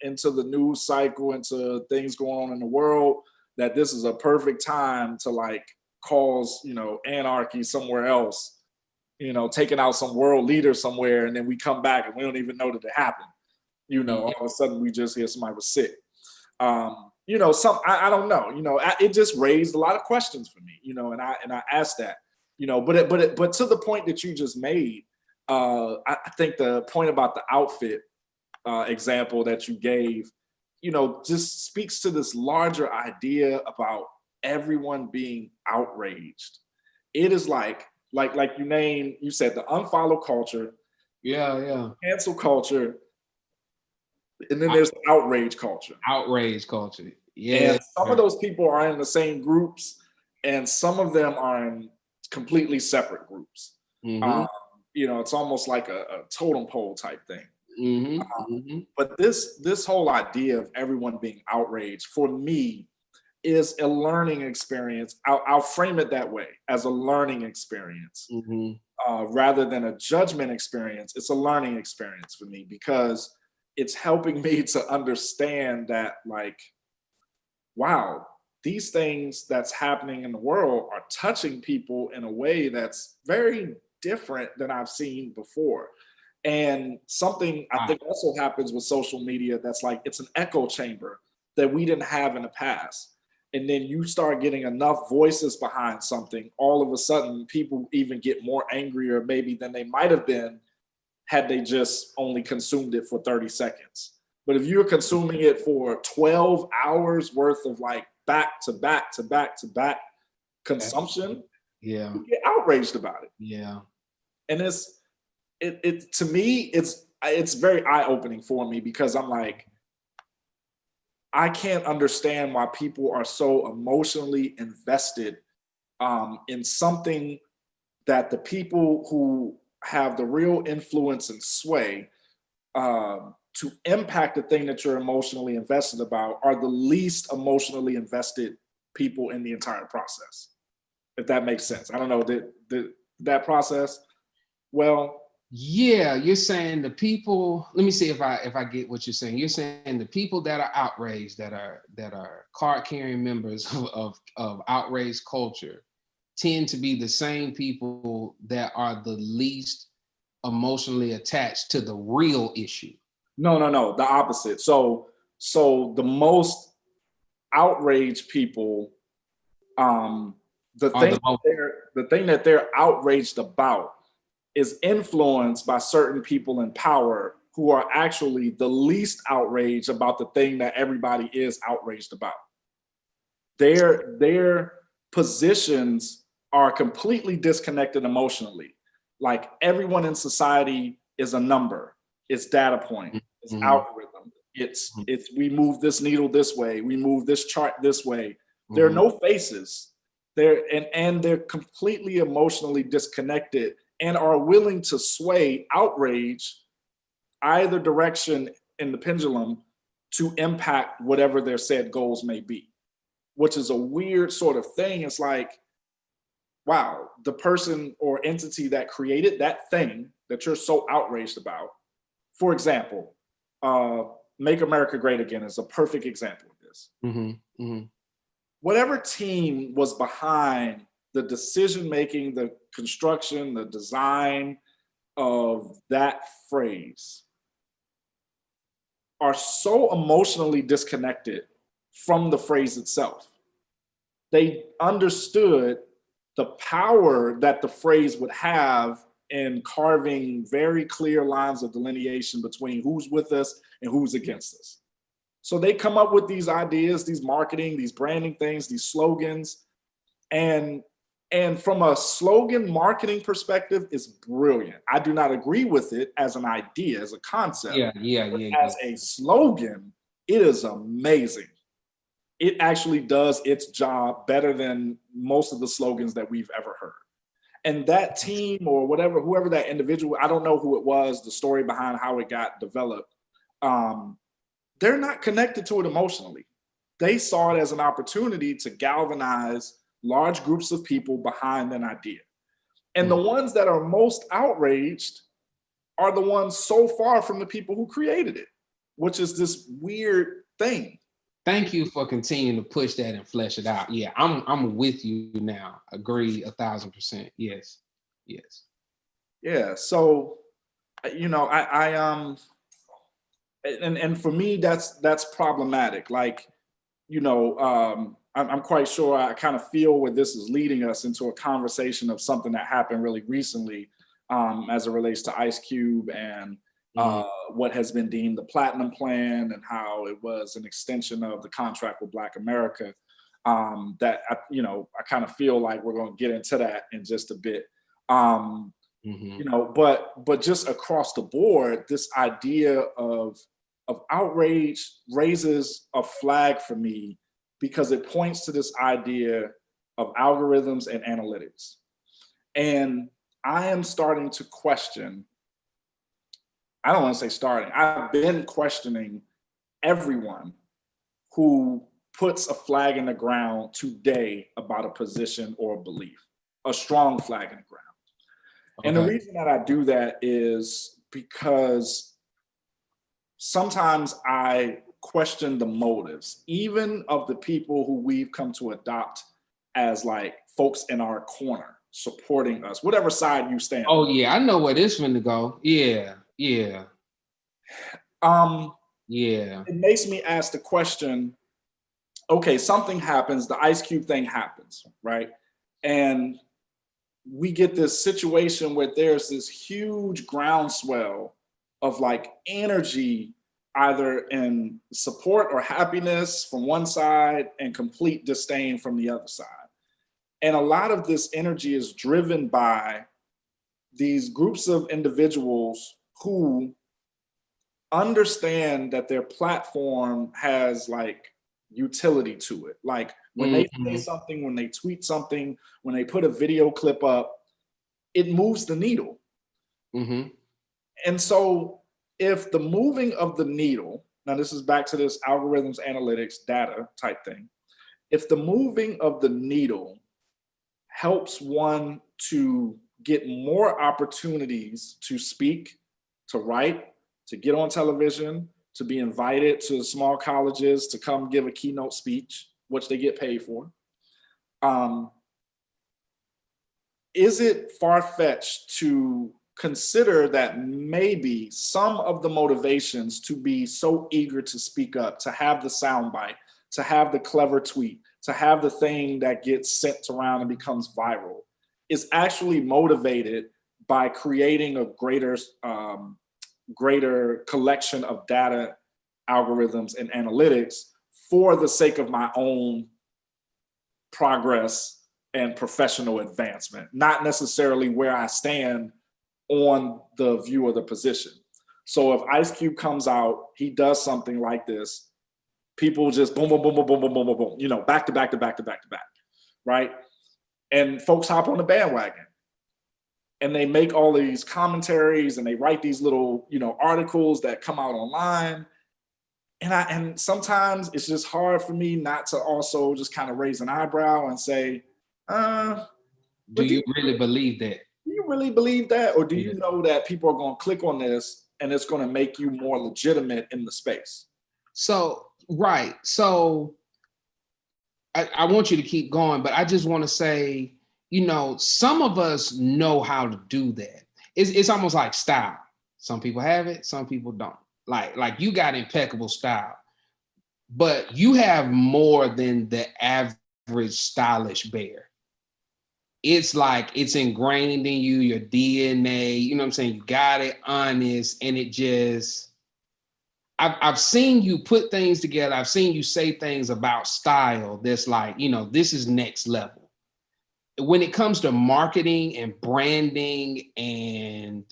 into the news cycle, into things going on in the world, that this is a perfect time to like cause, anarchy somewhere else, taking out some world leader somewhere, and then we come back and we don't even know that it happened. All of a sudden we just hear somebody was sick. I don't know. It just raised a lot of questions for me. And I asked that. But to the point that you just made, I think the point about the outfit example that you gave, just speaks to this larger idea about everyone being outraged. It is like you said, the unfollow culture, Yeah. cancel culture, and then there's the outrage culture. Outrage culture. Yeah. And some of those people are in the same groups, and some of them are in completely separate groups. Mm-hmm. It's almost like a totem pole type thing. Mm-hmm. But this whole idea of everyone being outraged, for me, is a learning experience. I'll frame it that way, as a learning experience, rather than a judgment experience. It's a learning experience for me, because it's helping me to understand that, like, wow, these things that's happening in the world are touching people in a way that's very different than I've seen before. And something I think also happens with social media, that's like, it's an echo chamber that we didn't have in the past. And then you start getting enough voices behind something, all of a sudden people even get more angrier maybe than they might have been had they just only consumed it for 30 seconds. But if you're consuming it for 12 hours worth of like back to back to back to back consumption, you get outraged about it. Yeah. And it to me, it's very eye-opening for me, because I'm like, I can't understand why people are so emotionally invested in something that the people who have the real influence and sway to impact the thing that you're emotionally invested about are the least emotionally invested people in the entire process. If that makes sense. I don't know, that process. Well, yeah, you're saying the people, let me see if I get what you're saying. You're saying the people that are outraged, that are card carrying members of outraged culture, tend to be the same people that are the least emotionally attached to the real issue. No, the opposite. So the most outraged people, the thing that they're outraged about is influenced by certain people in power who are actually the least outraged about the thing that everybody is outraged about. Their positions are completely disconnected emotionally. Like, everyone in society is a number, it's data point, it's algorithm, it's we move this needle this way, we move this chart this way. There are no faces. They're completely emotionally disconnected, and are willing to sway outrage either direction in the pendulum to impact whatever their said goals may be, which is a weird sort of thing. It's like, wow, the person or entity that created that thing that you're so outraged about, for example, Make America Great Again is a perfect example of this. Whatever team was behind the decision making, the construction, the design of that phrase are so emotionally disconnected from the phrase itself. They understood the power that the phrase would have in carving very clear lines of delineation between who's with us and who's against us. So they come up with these ideas, these marketing, these branding things, these slogans, and from a slogan marketing perspective, it's brilliant. I do not agree with it as an idea, as a concept. Yeah. As a slogan, it is amazing. it actually does its job better than most of the slogans that we've ever heard. And that team or whatever, whoever that individual, I don't know who it was, the story behind how it got developed. They're not connected to it emotionally. They saw it as an opportunity to galvanize large groups of people behind an idea. And the ones that are most outraged are the ones so far from the people who created it, which is this weird thing. Thank you for continuing to push that and flesh it out. Yeah, I'm with you now. Agree 1,000%. Yes. Yes. Yeah. So, and for me, that's problematic. Like, I'm quite sure I kind of feel where this is leading us into a conversation of something that happened really recently, as it relates to Ice Cube and what has been deemed the Platinum Plan and how it was an extension of the contract with Black America. That I kind of feel like we're going to get into that in just a bit. But just across the board, this idea of outrage raises a flag for me because it points to this idea of algorithms and analytics. And I am starting to question, I don't want to say starting, I've been questioning everyone who puts a flag in the ground today about a position or a belief, a strong flag in the ground. Okay. And the reason that I do that is because sometimes I question the motives, even of the people who we've come to adopt as like folks in our corner, supporting us, whatever side you stand. Oh yeah, I know where this one to go. Yeah. Yeah. It makes me ask the question, okay, something happens, the Ice Cube thing happens, right? And we get this situation where there's this huge groundswell of like energy, either in support or happiness from one side and complete disdain from the other side. And a lot of this energy is driven by these groups of individuals who understand that their platform has like utility to it. Like when they say something, when they tweet something, when they put a video clip up, it moves the needle. And so if the moving of the needle, now this is back to this algorithms, analytics, data type thing. If the moving of the needle helps one to get more opportunities to speak, to write, to get on television, to be invited to small colleges to come give a keynote speech, which they get paid for. Is it far-fetched to consider that maybe some of the motivations to be so eager to speak up, to have the soundbite, to have the clever tweet, to have the thing that gets sent around and becomes viral is actually motivated by creating a greater collection of data, algorithms, and analytics for the sake of my own progress and professional advancement, not necessarily where I stand on the view or the position. So if Ice Cube comes out, he does something like this, people just boom, boom, boom, boom, boom, boom, boom, boom, boom, back to back to back to back to back, right? And folks hop on the bandwagon and they make all these commentaries and they write these little, articles that come out online. And sometimes it's just hard for me not to also just kind of raise an eyebrow and say, do you really believe that? Do you really believe that? Or do you know that people are going to click on this and it's going to make you more legitimate in the space? So, right. So I want you to keep going, but I just want to say, some of us know how to do that. It's almost like style. Some people have it, some people don't. Like you got impeccable style, but you have more than the average stylish bear. It's like it's ingrained in you, your DNA, you know what I'm saying? You got it, honest, and it just, I've seen you put things together. I've seen you say things about style that's like, this is next level. When it comes to marketing and branding and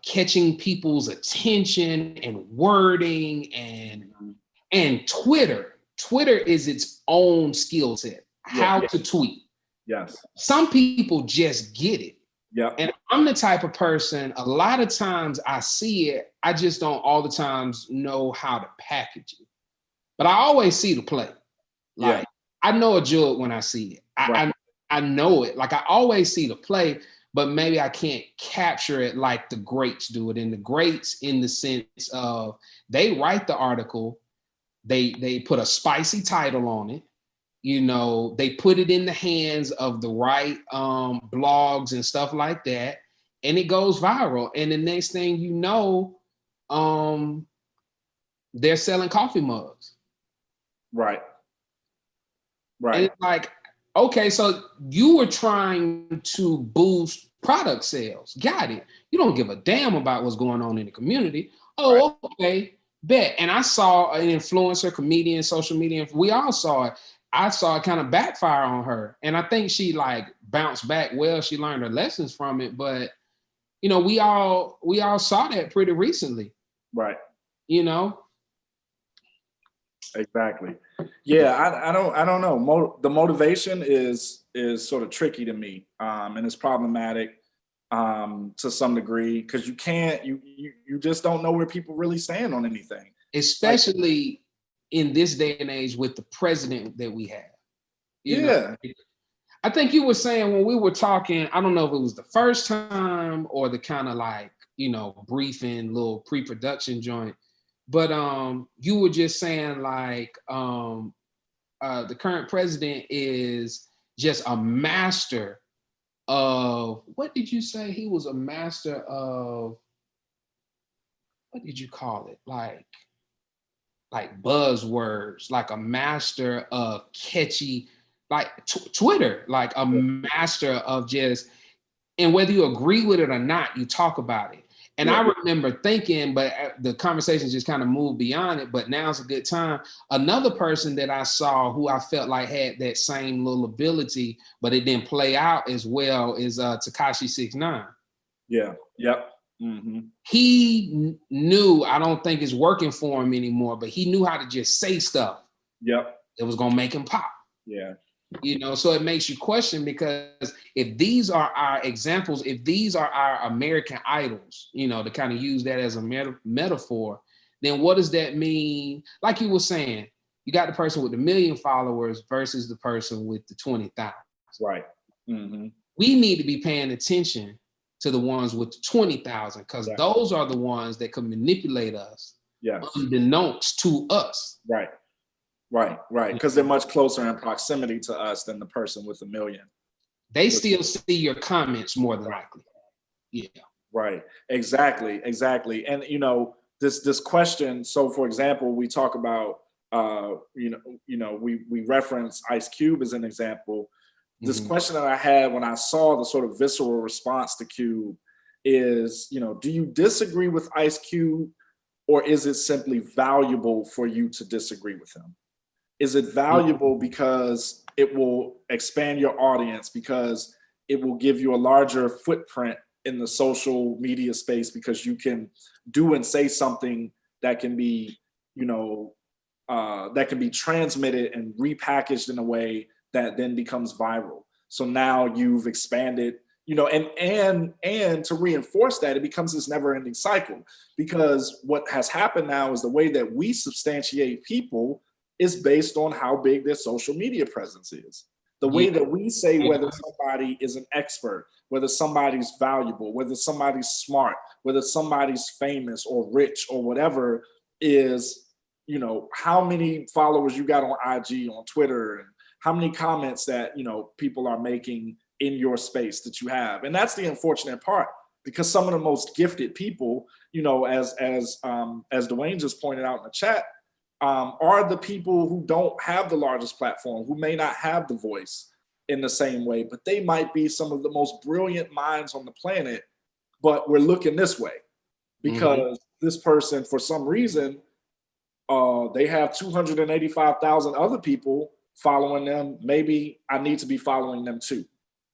catching people's attention and wording And Twitter is its own skill set. How to tweet. Yes. Some people just get it. Yeah. And I'm the type of person, a lot of times I see it, I just don't all the times know how to package it. But I always see the play. Like, I know a joke when I see it. I know it. Like, I always see the play, but maybe I can't capture it like the greats do it. And the greats, in the sense of, they write the article, they put a spicy title on it, you know, they put it in the hands of the right blogs and stuff like that, and it goes viral. And the next thing you know, they're selling coffee mugs. Right. And it's like, okay, so you were trying to boost product sales. Got it. You don't give a damn about what's going on in the community. Oh, okay, bet. And I saw an influencer, comedian, social media, we all saw it. I saw it kind of backfire on her. And I think she like bounced back well. She learned her lessons from it. But, you know, we all saw that pretty recently. Right. You know? Exactly. Yeah, I don't know. The motivation is sort of tricky to me, and it's problematic to some degree, because you just don't know where people really stand on anything. Especially in this day and age with the president that we have. You know? I think you were saying when we were talking, I don't know if it was the first time or the kind of like, you know, briefing little pre-production joint, but you were just saying like the current president is just a master of, what did you say? He was a master of, what did you call it? Like buzzwords, like a master of catchy, like Twitter, like a master of just, and whether you agree with it or not, you talk about it. And I remember thinking, but the conversation just kind of moved beyond it, but now's a good time. Another person that I saw who I felt like had that same little ability, but it didn't play out as well, is Tekashi 6ix9ine. Yeah. Yep. Mm-hmm. He knew, I don't think it's working for him anymore, but he knew how to just say stuff. Yep. It was gonna make him pop. Yeah. You know, so it makes you question, because if these are our examples, if these are our American idols, you know, to kind of use that as a metaphor, then what does that mean? Like you were saying, you got the person with the 1 million followers versus the person with the 20,000. Right. Mm-hmm. We need to be paying attention to the ones with the 20,000, because those are the ones that can manipulate us, unbeknownst to us. Right. Because they're much closer in proximity to us than the person with 1 million. They still see your comments more than likely. Yeah. Right. Exactly. And you know, this question. So, for example, we talk about we reference Ice Cube as an example. This question that I had when I saw the sort of visceral response to Cube is, you know, do you disagree with Ice Cube, or is it simply valuable for you to disagree with him? Is it valuable because it will expand your audience, because it will give you a larger footprint in the social media space, because you can do and say something that can be, you know, that can be transmitted and repackaged in a way that then becomes viral. So now you've expanded, you know, and to reinforce that, it becomes this never-ending cycle, because what has happened now is the way that we substantiate people is based on how big their social media presence is. The way that we say whether somebody is an expert, whether somebody's valuable, whether somebody's smart, whether somebody's famous or rich or whatever, is, you know, how many followers you got on IG, on Twitter, and how many comments that, you know, people are making in your space that you have. And that's the unfortunate part, because some of the most gifted people, you know, as Dwayne just pointed out in the chat, are the people who don't have the largest platform, who may not have the voice in the same way, but they might be some of the most brilliant minds on the planet. But we're looking this way because this person, for some reason, they have 285,000 other people following them. Maybe I need to be following them too,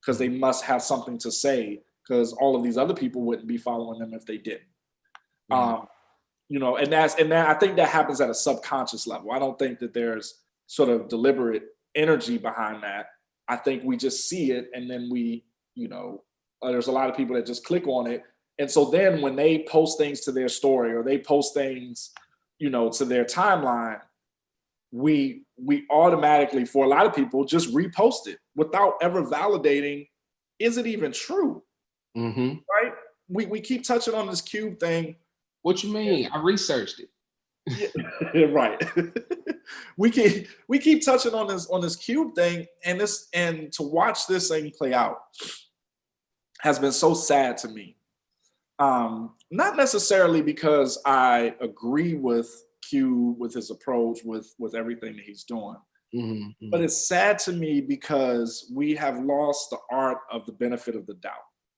because they must have something to say, because all of these other people wouldn't be following them if they didn't. You know, and I think that happens at a subconscious level. I don't think that there's sort of deliberate energy behind that. I think we just see it, and then we, you know, there's a lot of people that just click on it, and so then when they post things to their story or they post things, you know, to their timeline, we automatically, for a lot of people, just repost it without ever validating, is it even true? Mm-hmm. Right? We keep touching on this cube thing. What you mean? I researched it. Yeah, right. we keep touching on this cube thing, and to watch this thing play out has been so sad to me. Not necessarily because I agree with Q, with his approach, with everything that he's doing, Mm-hmm. but it's sad to me because we have lost the art of the benefit of the doubt,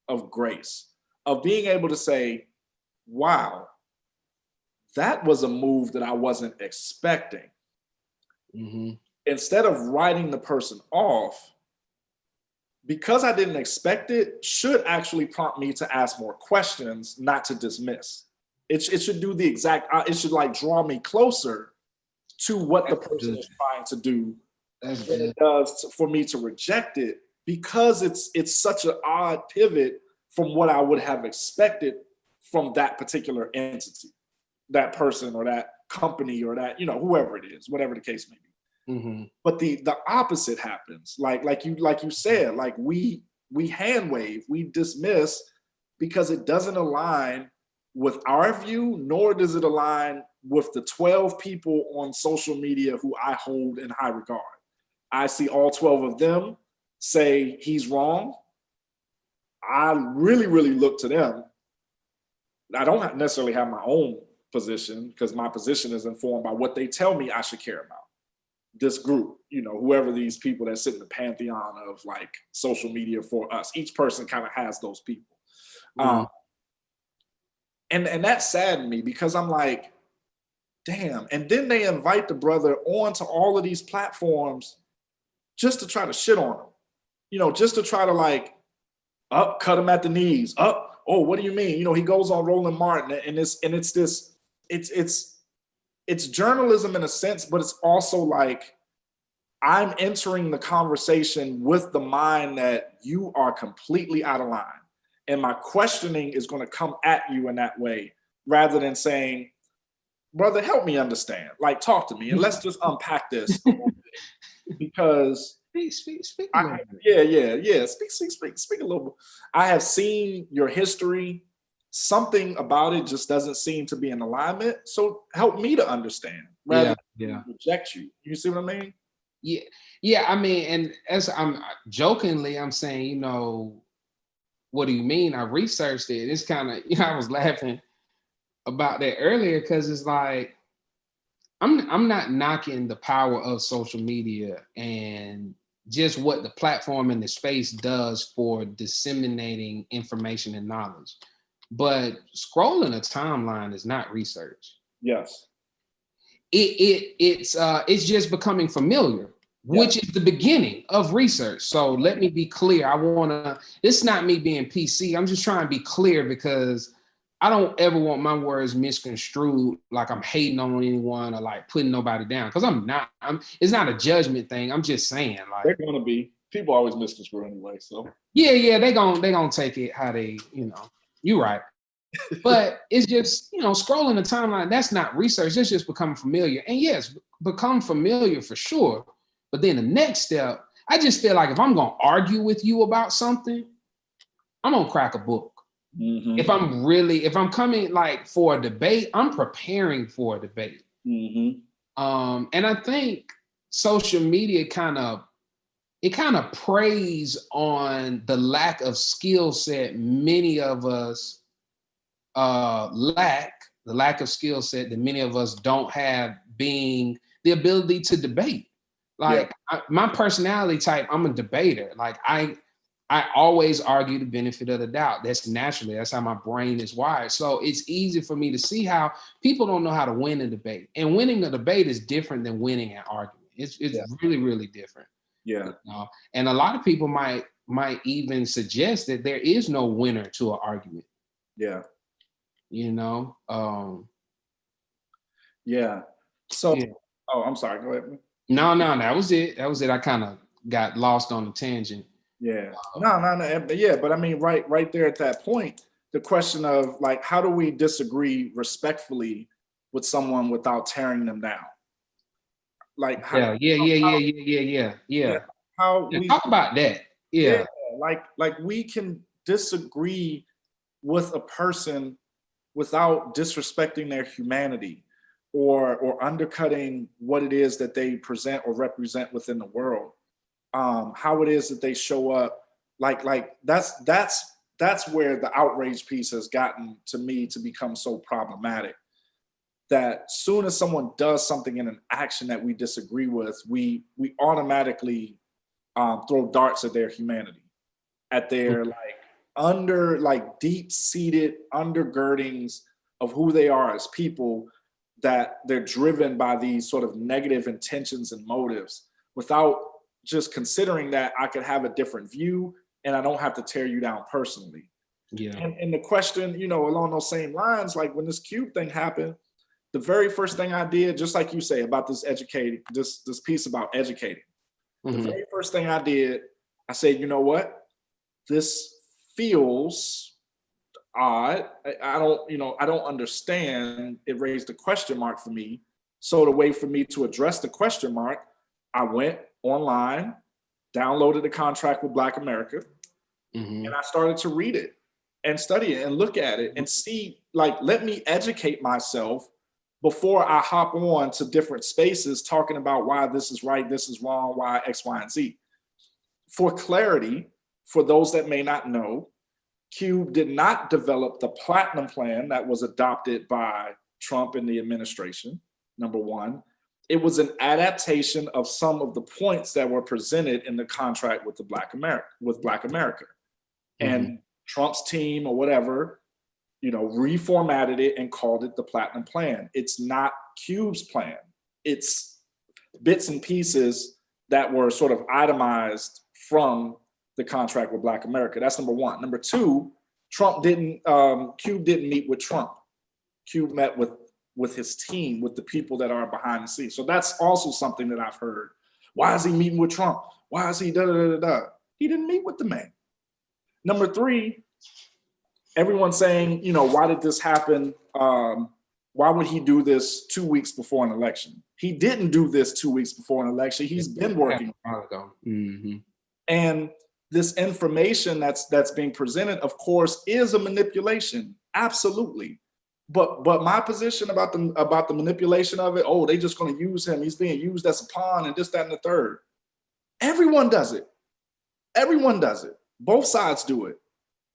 of grace, of being able to say, wow, that was a move that I wasn't expecting. Mm-hmm. Instead of writing the person off, because I didn't expect it, should actually prompt me to ask more questions, not to dismiss. It should do the exact, it should like draw me closer to what the person is trying to do than it does for me to reject it, because it's such an odd pivot from what I would have expected from that particular entity, that person or that company or that, you know, whoever it is, whatever the case may be. Mm-hmm. But the opposite happens. Like you said, like we hand wave, we dismiss because it doesn't align with our view, nor does it align with the 12 people on social media who I hold in high regard. I see all 12 of them say he's wrong. I really, really look to them. I don't necessarily have my own position, because my position is informed by what they tell me I should care about. This group, you know, whoever these people that sit in the pantheon of like social media for us, each person kind of has those people. Mm-hmm. And that saddened me, because I'm like, damn. And then they invite the brother onto all of these platforms just to try to shit on him, you know, just to try to like cut him at the knees, oh, what do you mean? You know, he goes on Roland Martin, and it's journalism in a sense, but it's also like I'm entering the conversation with the mind that you are completely out of line. And my questioning is going to come at you in that way, rather than saying, brother, help me understand. Like, talk to me and let's just unpack this a little bit. Because Speak a little bit. yeah. Speak a little bit. I have seen your history. Something about it just doesn't seem to be in alignment. So help me to understand rather than reject you. You see what I mean? Yeah. I mean, and as I'm jokingly, I'm saying, you know, what do you mean? I researched it. It's kind of, you know, I was laughing about that earlier, because it's like, I'm not knocking the power of social media and just what the platform and the space does for disseminating information and knowledge. But scrolling a timeline is not research. Yes. It's just becoming familiar, which is the beginning of research. So let me be clear. It's not me being PC. I'm just trying to be clear, because I don't ever want my words misconstrued like I'm hating on anyone or like putting nobody down, because I'm not. It's not a judgment thing. I'm just saying, like, they're gonna be. People always misconstrue anyway. So yeah, they gonna take it how they, you know. You're right. But it's just, you know, scrolling the timeline, that's not research. It's just becoming familiar. And yes, become familiar for sure. But then the next step, I just feel like if I'm going to argue with you about something, I'm going to crack a book. Mm-hmm. If I'm coming like for a debate, I'm preparing for a debate. Mm-hmm. And I think social media kind of preys on the lack of skill set many of us lack of skill set that many of us don't have, being the ability to debate. Like my personality type, I'm a debater. Like I always argue the benefit of the doubt. That's naturally, that's how my brain is wired. So it's easy for me to see how people don't know how to win a debate. And winning a debate is different than winning an argument. It's really, really different. Yeah. And a lot of people might even suggest that there is no winner to an argument. Yeah. You know, Yeah. So, Yeah. oh, I'm sorry. Go ahead. No, that was it. That was it. I kind of got lost on the tangent. Yeah. No. Yeah, but I mean, right there at that point, the question of like, how do we disagree respectfully with someone without tearing them down? Like, Yeah, yeah, yeah. how Yeah, we, talk about that. yeah, Yeah. like we can disagree with a person without disrespecting their humanity or undercutting what it is that they present or represent within the world. How it is that they show up. Like that's where the outrage piece has gotten to me to become so problematic. That soon as someone does something in an action that we disagree with, we automatically throw darts at their humanity, at their like deep seated undergirdings of who they are as people, that they're driven by these sort of negative intentions and motives without just considering that I could have a different view and I don't have to tear you down personally. Yeah. And the question, along those same lines, like when this cube thing happened, the very first thing I did, just like you say about this piece about educating, the Mhm. very first thing I did, I said, you know what? This feels odd. I don't understand. It raised a question mark for me. So the way for me to address the question mark, I went online, downloaded the contract with Black America, and Mhm. I started to read it and study it and look at it and see, like, let me educate myself before I hop on to different spaces talking about why this is right, this is wrong, why X, Y, and Z. For clarity, for those that may not know, Cube did not develop the platinum plan that was adopted by Trump and the administration, number one. It was an adaptation of some of the points that were presented in the contract with Black America. Mhm. And Trump's team or whatever, reformatted it and called it the platinum plan. It's not Cube's plan. It's bits and pieces that were sort of itemized from the contract with Black America. That's number one. Number two, Cube didn't meet with Trump. Cube met with his team, with the people that are behind the scenes. So that's also something that I've heard. Why is he meeting with Trump? Why is he da da da da da? He didn't meet with the man. Number three, everyone's saying, why did this happen? Why would he do this 2 weeks before an election? He didn't do this 2 weeks before an election. He's been working. Mhm. And this information that's being presented, of course, is a manipulation. Absolutely. But my position about the manipulation of it, oh, they just going to use him. He's being used as a pawn and this, that, and the third. Everyone does it. Everyone does it. Both sides do it.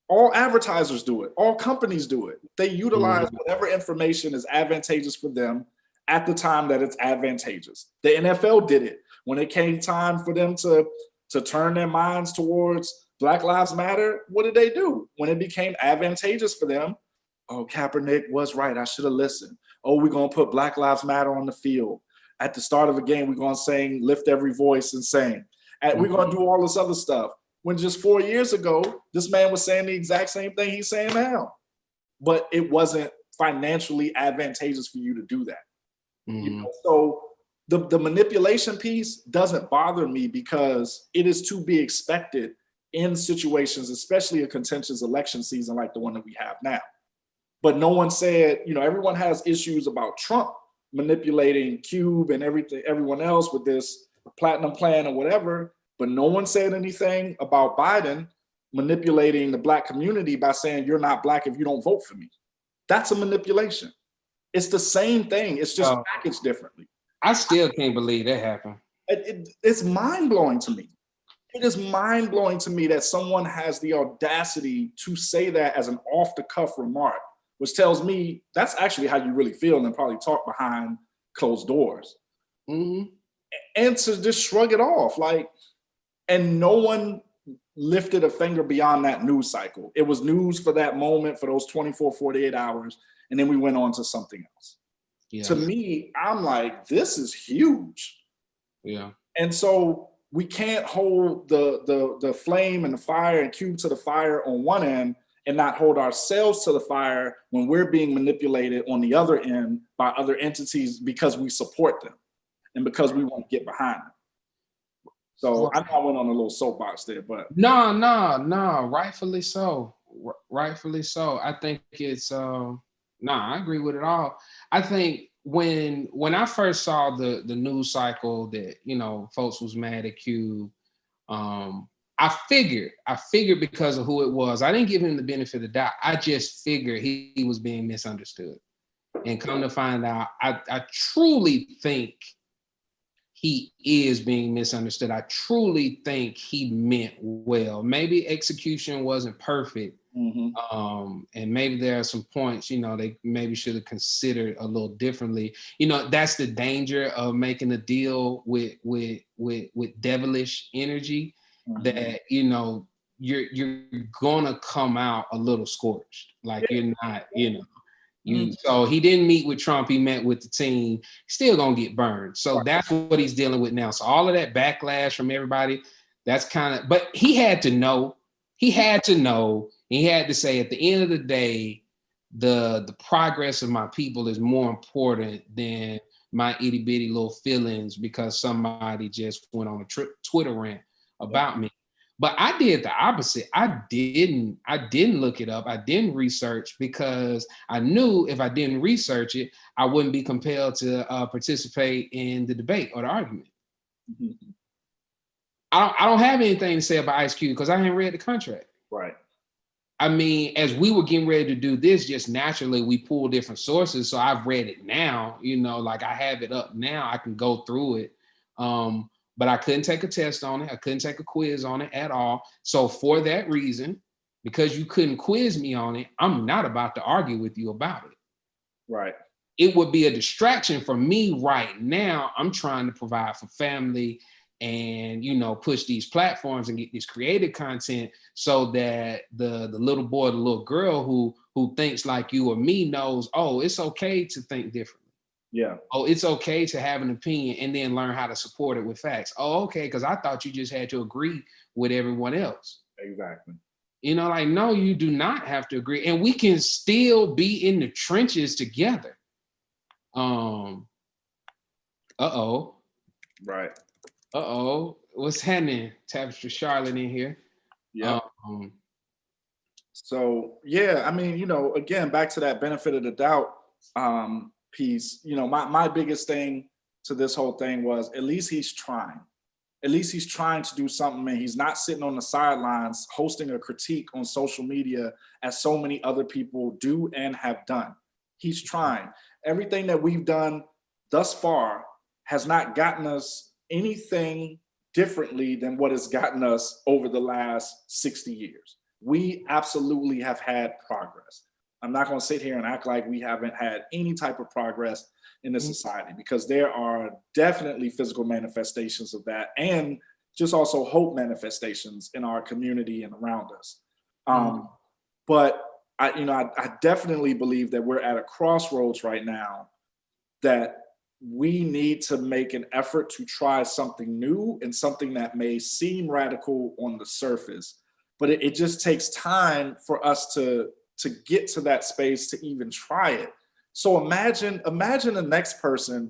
All advertisers do it. All companies do it. They utilize Mhm. whatever information is advantageous for them at the time that it's advantageous. The NFL did it when it came time for them to turn their minds towards Black Lives Matter. What did they do when it became advantageous for them? Oh, Kaepernick was right. I should have listened. Oh, we're gonna put Black Lives Matter on the field. At the start of a game, we're gonna sing "Lift Every Voice" and sing. And we're gonna do all this other stuff. When just 4 years ago, this man was saying the exact same thing he's saying now. But it wasn't financially advantageous for you to do that. Mhm. So the manipulation piece doesn't bother me because it is to be expected in situations, especially a contentious election season like the one that we have now. But no one said, everyone has issues about Trump manipulating Cube and everyone else with this platinum plan or whatever. But no one said anything about Biden manipulating the Black community by saying you're not Black if you don't vote for me. That's a manipulation. It's the same thing. It's just packaged differently. I still can't believe that happened. It's mind blowing to me. It is mind blowing to me that someone has the audacity to say that as an off the cuff remark, which tells me that's actually how you really feel and probably talk behind closed doors. Mhm. And to just shrug it off, and no one lifted a finger beyond that news cycle. It was news for that moment, for those 24, 48 hours, and then we went on to something else. Yeah. To me, I'm like, this is huge. Yeah. And so we can't hold the flame and the fire and Cube to the fire on one end and not hold ourselves to the fire when we're being manipulated on the other end by other entities because we support them and because we want to get behind them. So I know I went on a little soapbox there, but no, rightfully so. Rightfully so. I think it's I agree with it all. I think when I first saw the news cycle that, you know, folks was mad at Cube, I figured because of who it was. I didn't give him the benefit of the doubt. I just figured he was being misunderstood. And come to find out, I truly think he is being misunderstood. I truly think he meant well. Maybe execution wasn't perfect. And maybe there are some points, you know, they maybe should have considered a little differently. You know, that's the danger of making a deal with devilish energy, that, you know, you're gonna come out a little scorched. Like you're not, you know. So he didn't meet with Trump, he met with the team, still gonna get burned. So that's what he's dealing with now. So all of that backlash from everybody, that's kind of, but he had to know, he had to say, at the end of the day, the progress of my people is more important than my itty bitty little feelings because somebody just went on a Twitter rant about me. But I did the opposite. I didn't look it up. I didn't research because I knew if I didn't research it, I wouldn't be compelled to participate in the debate or the argument. I don't have anything to say about Ice Cube because I hadn't read the contract. Right. I mean, as we were getting ready to do this, just naturally we pull different sources. So I've read it now, you know, like I have it up now. I can go through it. But I couldn't take a test on it. I couldn't take a quiz on it at all. So for that reason, because you couldn't quiz me on it, I'm not about to argue with you about it. Right. It would be a distraction for me right now. I'm trying to provide for family and, you know, push these platforms and get this creative content so that the little boy, the little girl who thinks like you or me knows, oh, it's okay to think differently. Yeah. Oh, it's okay to have an opinion and then learn how to support it with facts. Oh, okay, because I thought you just had to agree with everyone else. Exactly. You know, like, no, you do not have to agree. And we can still be in the trenches together. Right. What's happening? Tapestry Charlotte in here. Yeah. So yeah, I mean, you know, again, back to that benefit of the doubt piece, you know, my biggest thing to this whole thing was at least he's trying. At least he's trying to do something, and he's not sitting on the sidelines hosting a critique on social media as so many other people do and have done. He's trying. Everything that we've done thus far has not gotten us anything differently than what has gotten us over the last 60 years. We absolutely have had progress. I'm not going to sit here and act like we haven't had any type of progress in this society, because there are definitely physical manifestations of that, and just also hope manifestations in our community and around us. But I definitely believe that we're at a crossroads right now that we need to make an effort to try something new and something that may seem radical on the surface, but it just takes time for us to get to that space to even try it. So imagine the next person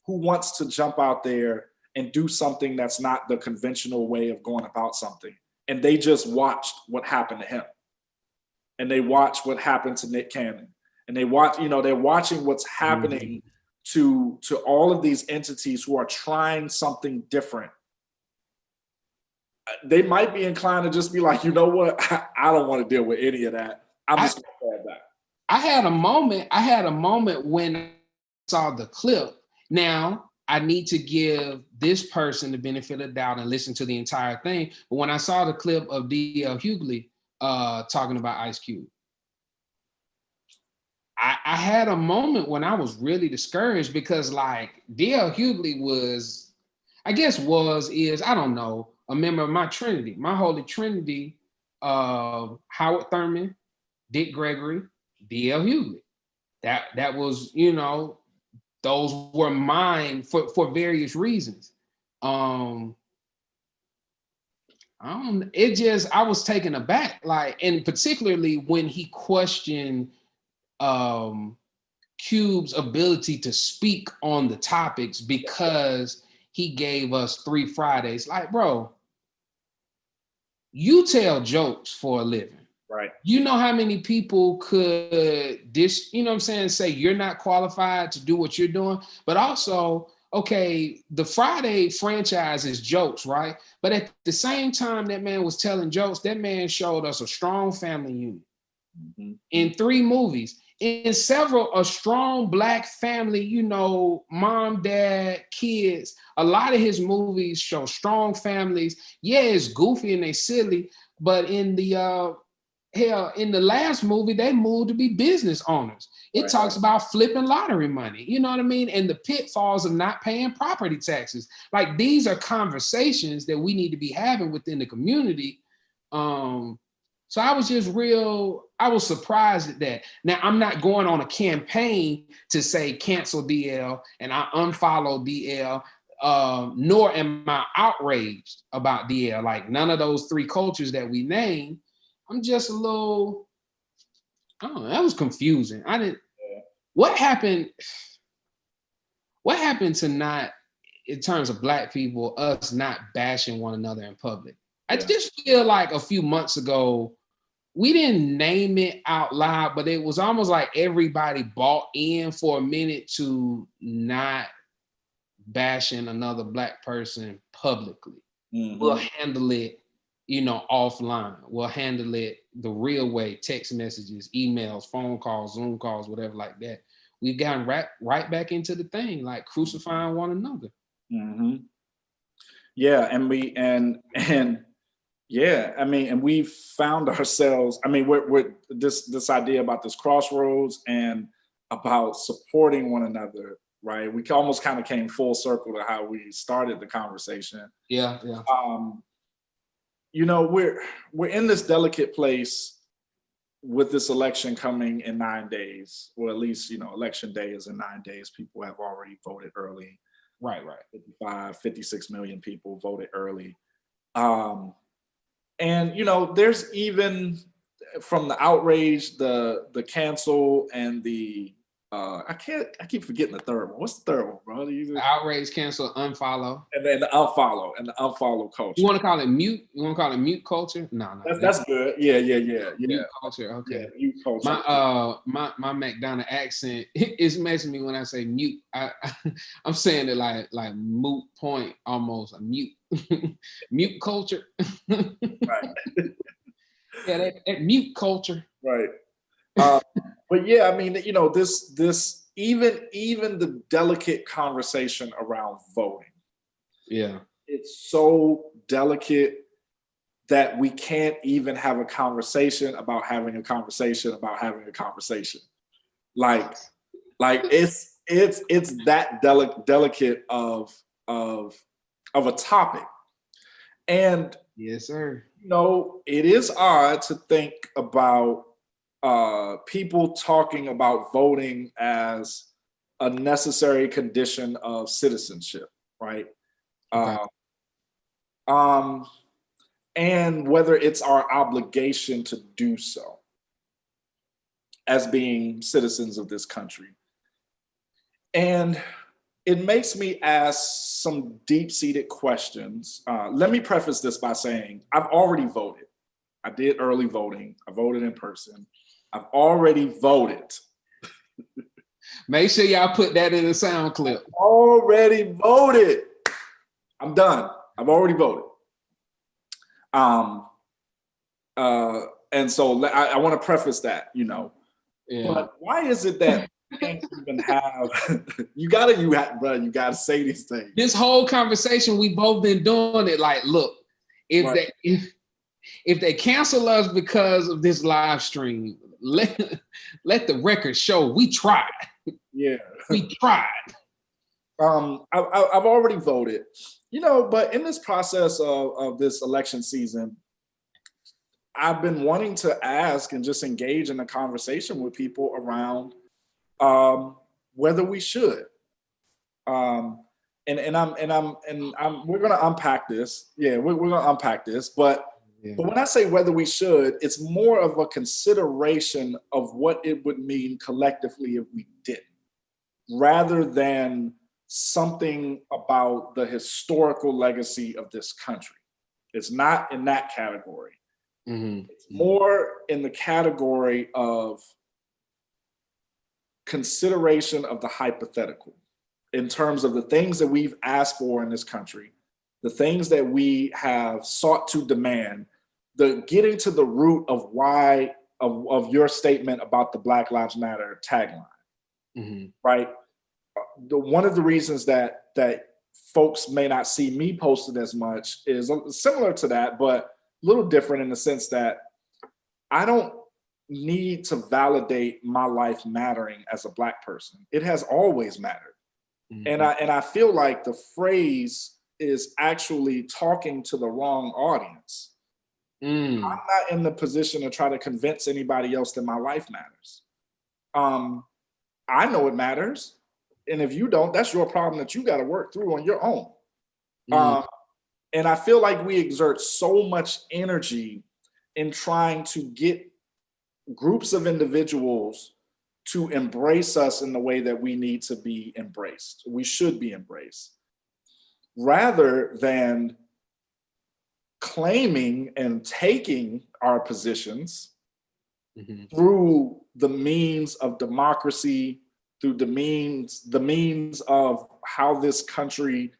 who wants to jump out there and do something that's not the conventional way of going about something. And they just watched what happened to him. And they watched what happened to Nick Cannon. And they watch, you know, they're watching what's happening to all of these entities who are trying something different. They might be inclined to just be like, you know what? I don't want to deal with any of that. I'm just going to fall back. I had a moment when I saw the clip. Now I need to give this person the benefit of the doubt and listen to the entire thing. But when I saw the clip of D.L. Hughley talking about Ice Cube, I had a moment when I was really discouraged because, like, D.L. Hughley was, I don't know, a member of my Trinity, my Holy Trinity of Howard Thurman, Dick Gregory, D.L. Hughley. That was, you know, those were mine for various reasons. I I was taken aback, like, and particularly when he questioned Cube's ability to speak on the topics because he gave us 3 Fridays. Like, bro, you tell jokes for a living. Right. You know how many people could you know what I'm saying, say you're not qualified to do what you're doing, but also, okay, the Friday franchise is jokes, right? But at the same time that man was telling jokes, that man showed us a strong family unit in 3 movies. In several, a strong Black family, you know, mom, dad, kids. A lot of his movies show strong families. Yeah, it's goofy and they silly, but in the hell, in the last movie, they moved to be business owners. It talks about flipping lottery money, you know what I mean? And the pitfalls of not paying property taxes. Like, these are conversations that we need to be having within the community. So I was surprised at that. Now, I'm not going on a campaign to say cancel DL and I unfollow DL, nor am I outraged about DL. Like, none of those 3 cultures that we named. I'm just a little, I don't know, that was confusing. What happened to not, in terms of Black people, us not bashing one another in public? I just feel like a few months ago, we didn't name it out loud, but it was almost like everybody bought in for a minute to not bashing another Black person publicly. We'll handle it, you know, offline. We'll handle it the real way: text messages, emails, phone calls, Zoom calls, whatever like that. We've gotten right back into the thing, like crucifying one another. Yeah, and yeah, I mean, and we've found ourselves. I mean, we're this idea about this crossroads and about supporting one another, right? We almost kind of came full circle to how we started the conversation. Yeah. You know, we're in this delicate place with this election coming in 9 days, or at least, you know, election day is in 9 days. People have already voted early. Right. 56 million people voted early. And, you know, there's even from the outrage, the cancel, and the I keep forgetting the third one. What's the third one, bro? Outrage, cancel, unfollow. And then the unfollow culture. You want to call it mute? You want to call it mute culture? No. That's good. Yeah. Mute culture. Okay. Yeah, mute culture. My McDonough accent is messing me when I say mute. I'm saying it like moot point, almost a mute. Mute culture. Right. Yeah, that mute culture. Right. But yeah, I mean, you know, this even the delicate conversation around voting. Yeah. It's so delicate that we can't even have a conversation about having a conversation about having a conversation. Like it's that delicate of a topic. And yes, sir. You know, it is odd to think about people talking about voting as a necessary condition of citizenship, right? Okay. And whether it's our obligation to do so as being citizens of this country. And it makes me ask some deep-seated questions. Let me preface this by saying I've already voted. I did early voting. I voted in person. I've already voted. Make sure y'all put that in the sound clip. Already voted. I'm done. I've already voted. And so I want to preface that, you know. Yeah. But why is it that you can't even have? You gotta say these things. This whole conversation, we both been doing it. Like, look, if they cancel us because of this live stream, let the record show we tried. Yeah, we tried. I've already voted, you know, but in this process of this election season, I've been wanting to ask and just engage in a conversation with people around whether we should. And we're gonna unpack this. Yeah, we're gonna unpack this. But when I say whether we should, it's more of a consideration of what it would mean collectively if we didn't, rather than something about the historical legacy of this country. It's not in that category. It's more in the category of consideration of the hypothetical in terms of the things that we've asked for in this country, the things that we have sought to demand, the getting to the root of why of your statement about the Black Lives Matter tagline, right? One of the reasons that folks may not see me posted as much is similar to that, but a little different in the sense that I don't need to validate my life mattering as a Black person. It has always mattered. And I feel like the phrase is actually talking to the wrong audience. I'm not in the position to try to convince anybody else that my life matters. I know it matters. And if you don't, that's your problem that you got to work through on your own. And I feel like we exert so much energy in trying to get groups of individuals to embrace us in the way that we need to be embraced. We should be embraced, rather than claiming and taking our positions through the means of democracy, through the means of how this country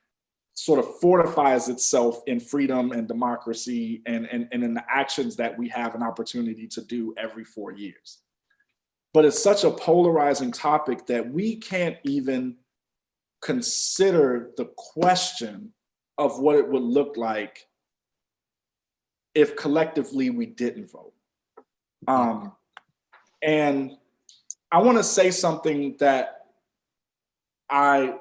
sort of fortifies itself in freedom and democracy and in the actions that we have an opportunity to do every 4 years. But it's such a polarizing topic that we can't even consider the question of what it would look like if collectively we didn't vote. And I want to say something that I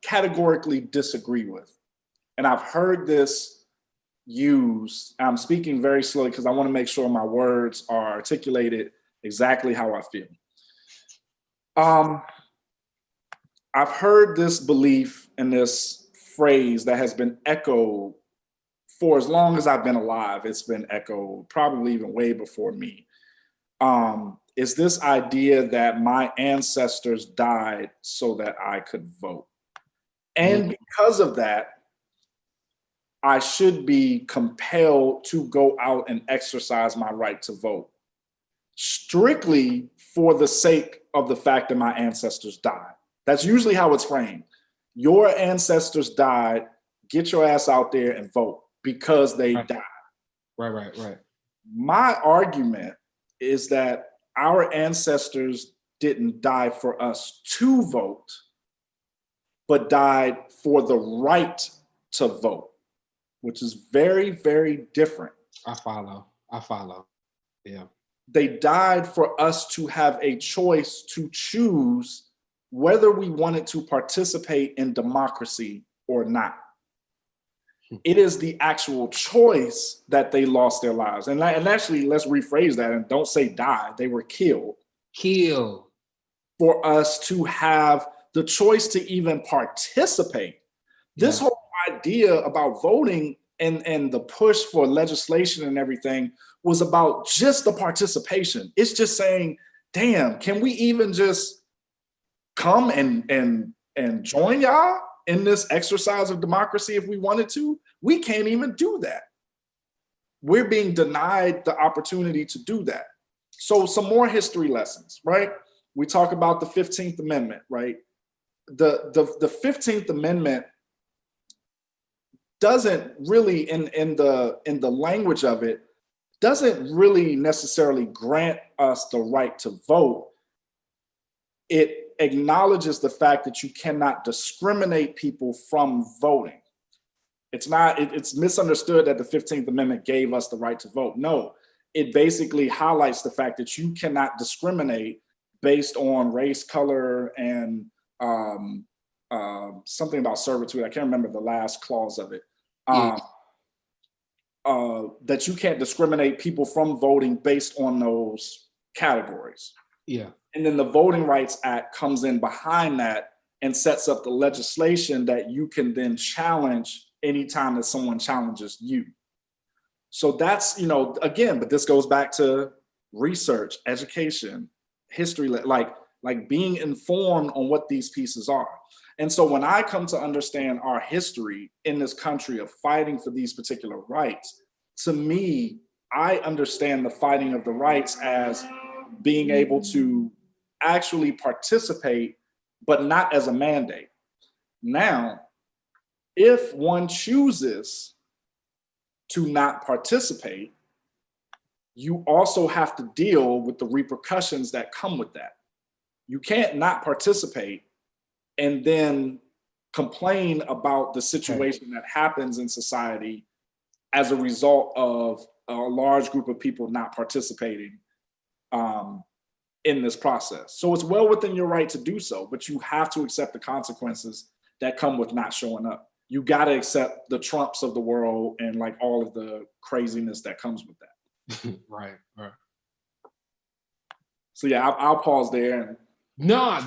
categorically disagree with. And I've heard this used. I'm speaking very slowly because I want to make sure my words are articulated exactly how I feel. I've heard this belief and this phrase that has been echoed for as long as I've been alive. It's been echoed probably even way before me. Is this idea that my ancestors died so that I could vote. And because of that, I should be compelled to go out and exercise my right to vote, strictly for the sake of the fact that my ancestors died. That's usually how it's framed. Your ancestors died, get your ass out there and vote because they died. Right. My argument is that our ancestors didn't die for us to vote, but died for the right to vote, which is very, very different. I follow. Yeah. They died for us to have a choice to choose whether we wanted to participate in democracy or not. It is the actual choice that they lost their lives. And actually, let's rephrase that and don't say died. They were killed. Killed. For us to have the choice to even participate. This whole idea about voting and the push for legislation and everything was about just the participation. It's just saying, damn, can we even just come and join y'all in this exercise of democracy if we wanted to? We can't even do that. We're being denied the opportunity to do that. So some more history lessons, right? We talk about the 15th Amendment, right? The 15th Amendment doesn't really, in the language of it, doesn't really necessarily grant us the right to vote. It acknowledges the fact that you cannot discriminate people from voting. It's misunderstood that the 15th Amendment gave us the right to vote. No, it basically highlights the fact that you cannot discriminate based on race, color, and something about servitude. I can't remember the last clause of it. That you can't discriminate people from voting based on those categories. Yeah. And then the Voting Rights Act comes in behind that and sets up the legislation that you can then challenge anytime that someone challenges you. So that's, again, but this goes back to research, education, history, like being informed on what these pieces are. And so when I come to understand our history in this country of fighting for these particular rights, to me, I understand the fighting of the rights as being able to actually participate, but not as a mandate. Now, if one chooses to not participate, you also have to deal with the repercussions that come with that. You can't not participate and then complain about the situation that happens in society as a result of a large group of people not participating in this process. So it's well within your right to do so, but you have to accept the consequences that come with not showing up. You got to accept the Trumps of the world and like all of the craziness that comes with that. Right. So yeah, I'll pause there. And no,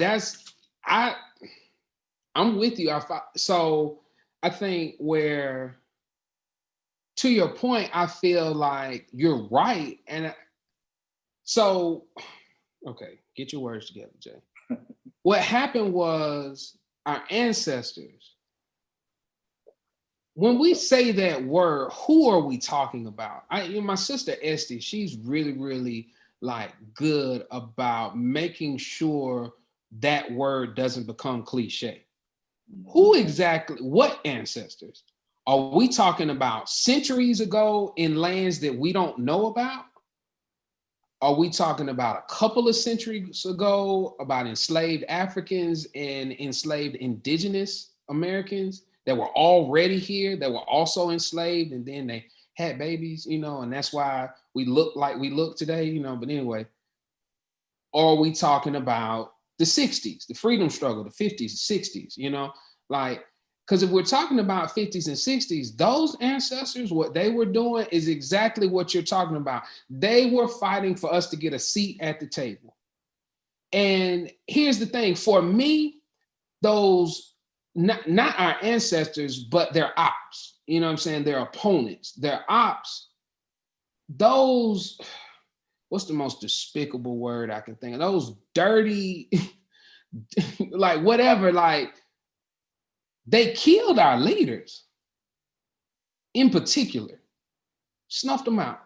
I'm with you. So I think where, to your point, I feel like you're right. And so, okay, get your words together, Jay. What happened was our ancestors, when we say that word, who are we talking about? My sister Esty, she's really, really like good about making sure that word doesn't become cliche. Who exactly, what ancestors? Are we talking about centuries ago in lands that we don't know about? Are we talking about a couple of centuries ago about enslaved Africans and enslaved indigenous Americans that were already here, that were also enslaved, and then they had babies, and that's why we look like we look today, but anyway. Or are we talking about the 60s, the freedom struggle, the 50s, the 60s, because if we're talking about 50s and 60s, those ancestors, what they were doing is exactly what you're talking about. They were fighting for us to get a seat at the table. And here's the thing, for me, those, not our ancestors, but their ops, you know what I'm saying? Their opponents, their ops, those, what's the most despicable word I can think of? Those dirty, like whatever, like they killed our leaders in particular, snuffed them out.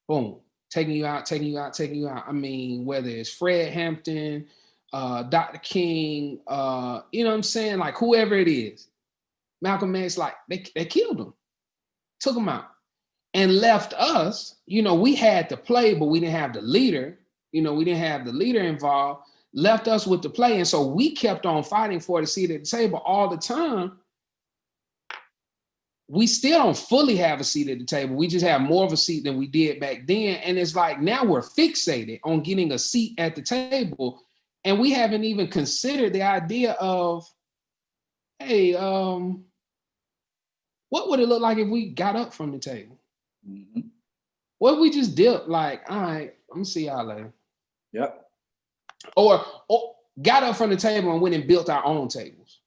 Boom, taking you out. I mean, whether it's Fred Hampton, Dr. King, you know what I'm saying? Like whoever it is, Malcolm X, like they killed them, took them out and left us, we had to play, but we didn't have the leader, we didn't have the leader involved, left us with the play. And so we kept on fighting for the seat at the table all the time. We still don't fully have a seat at the table. We just have more of a seat than we did back then. And it's like, now we're fixated on getting a seat at the table. And we haven't even considered the idea of, hey, what would it look like if we got up from the table? Mm-hmm. What if we just dipped like, all right, I'm gonna see y'all later. Yep. Or got up from the table and went and built our own tables.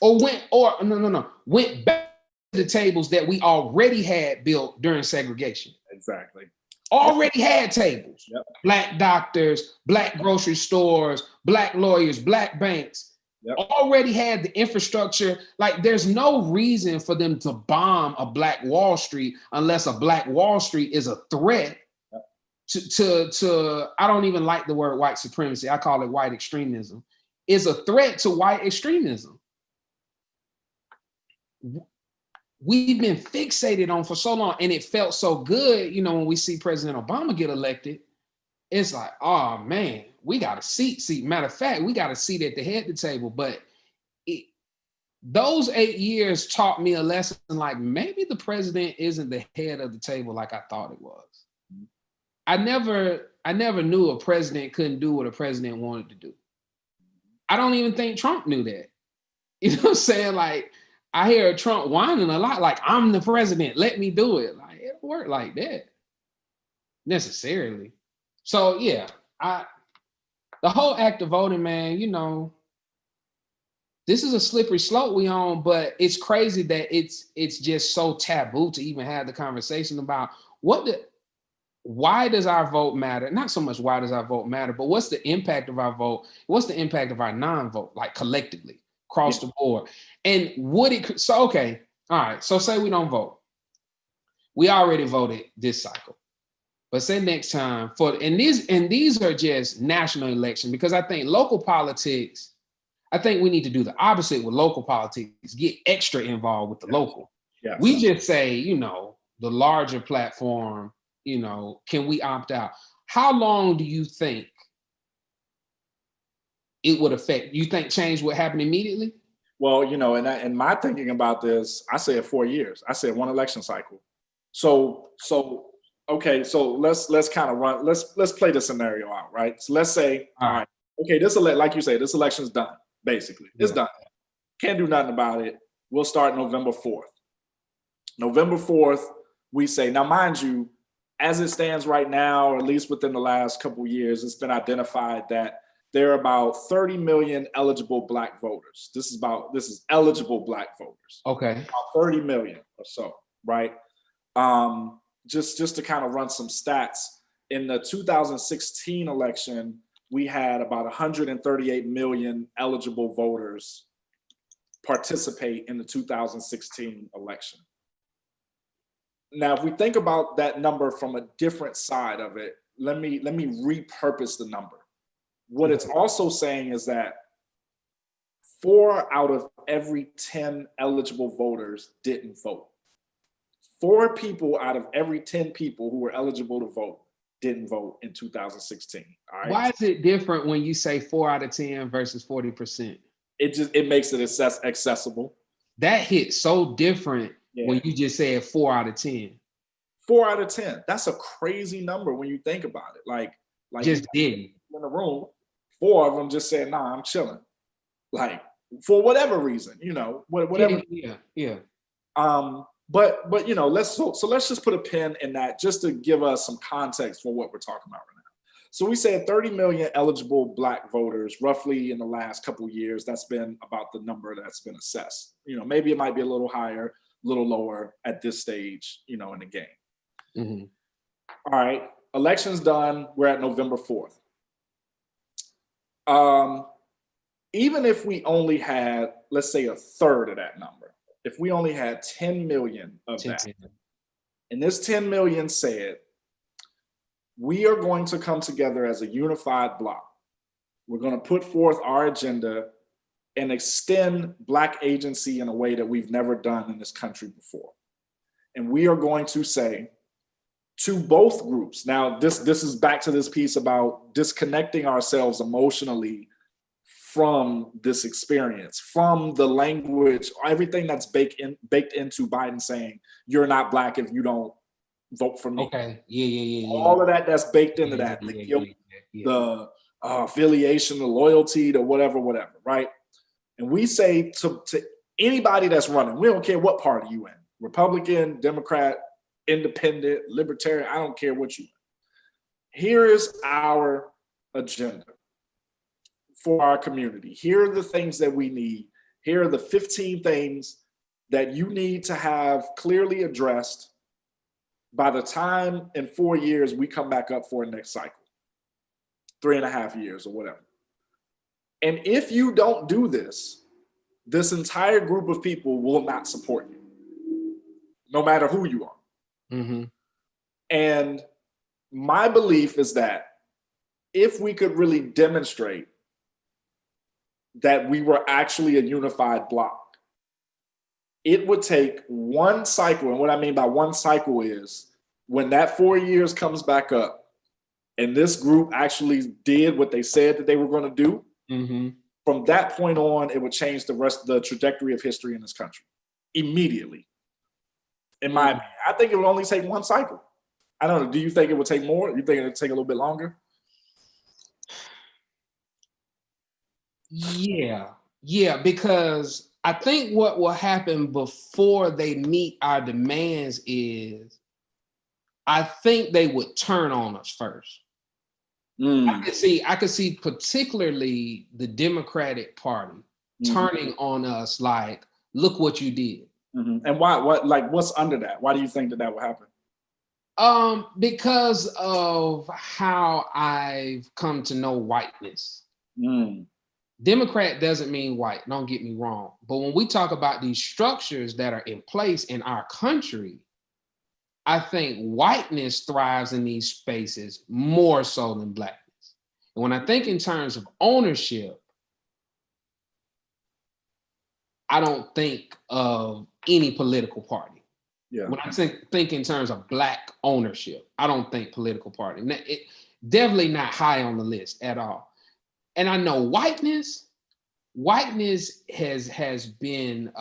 Or went back to the tables that we already had built during segregation. Exactly. Already had tables. Yep. Black doctors, Black grocery stores, Black lawyers, Black banks. Yep. Already had the infrastructure. Like there's no reason for them to bomb a Black Wall Street unless a Black Wall Street is a threat to I don't even like the word white supremacy. I call it white extremism. Is a threat to white extremism. We've been fixated on for so long, and it felt so good, when we see President Obama get elected. It's like, oh man, we got a seat. Matter of fact, we got a seat at the head of the table. But those 8 years taught me a lesson, like maybe the president isn't the head of the table like I thought it was. I never knew a president couldn't do what a president wanted to do. I don't even think Trump knew that. You know what I'm saying? Like, I hear Trump whining a lot, like, I'm the president, let me do it. Like, it don't work like that necessarily. So yeah, the whole act of voting, man, this is a slippery slope we on, but it's crazy that it's just so taboo to even have the conversation about why does our vote matter? Not so much why does our vote matter, but what's the impact of our vote? What's the impact of our non-vote, like collectively across the board? And okay, all right. So say we don't vote. We already voted this cycle. But say next time and these are just national elections, because I think local politics, I think we need to do the opposite with local politics, get extra involved with the local. Yes. We just say, the larger platform, can we opt out? How long do you think it would affect? You think change would happen immediately? Well, and my thinking about this, I said 4 years. I said one election cycle. So okay, so let's kind of run. Let's play the scenario out, right? So let's say, all right, okay, like you say, this election's done. Basically, it's done. Can't do nothing about it. We'll start November 4th. November 4th, we say, now mind you, as it stands right now, or at least within the last couple of years, it's been identified that there are about 30 million eligible Black voters. This is eligible Black voters. Okay. About 30 million or so, right? Just to kind of run some stats, in the 2016 election, we had about 138 million eligible voters participate in the 2016 election. Now, if we think about that number from a different side of it, let me repurpose the number. What it's also saying is that 4 out of every 10 eligible voters didn't vote. 4 people out of every 10 people who were eligible to vote didn't vote in 2016. All right? Why is it different when you say 4 out of 10 versus 40%? It makes it accessible. That hits so different when you just said 4 out of 10. 4 out of 10. That's a crazy number when you think about it. Like just didn't. In the room, 4 of them just said, "Nah, I'm chilling." Like for whatever reason, whatever. Yeah. But let's just put a pin in that just to give us some context for what we're talking about right now. So we said 30 million eligible Black voters roughly in the last couple of years. That's been about the number that's been assessed. Maybe it might be a little higher, a little lower at this stage, in the game. Mm-hmm. All right, election's done. We're at November 4th. Even if we only had, let's say, a third of that number, if we only had 10 million of that, and this 10 million said, we are going to come together as a unified bloc. We're going to put forth our agenda and extend Black agency in a way that we've never done in this country before. And we are going to say to both groups, now this is back to this piece about disconnecting ourselves emotionally from this experience, from the language, everything that's baked into Biden saying, you're not Black if you don't vote for me. Okay. Yeah. All of that's baked into that. The affiliation, the loyalty, the whatever, right? And we say to anybody that's running, we don't care what party you in, Republican, Democrat, Independent, Libertarian, I don't care what you in. Here is our agenda for our community. Here are the things that we need. Here are the 15 things that you need to have clearly addressed by the time in 4 years we come back up for a next cycle, 3.5 years or whatever. And if you don't do this entire group of people will not support you, no matter who you are. Mm-hmm. And my belief is that if we could really demonstrate that we were actually a unified bloc, it would take one cycle. And what I mean by one cycle is when that 4 years comes back up and this group actually did what they said that they were going to do, mm-hmm. From that point on, it would change the trajectory of history in this country immediately. In my opinion, I think it would only take one cycle. I don't know. Do you think it would take more? You think it would take a little bit longer? Yeah, because I think what will happen before they meet our demands is I think they would turn on us first. I could see particularly the Democratic Party turning on us like, look what you did. And why? What's under that? Why do you think that would happen? Because of how I've come to know whiteness. Democrat doesn't mean white, don't get me wrong. But when we talk about these structures that are in place in our country, I think whiteness thrives in these spaces more so than blackness. And when I think in terms of ownership, I don't think of any political party. Yeah. When I think in terms of black ownership, I don't think political party. It definitely not high on the list at all. And I know whiteness has been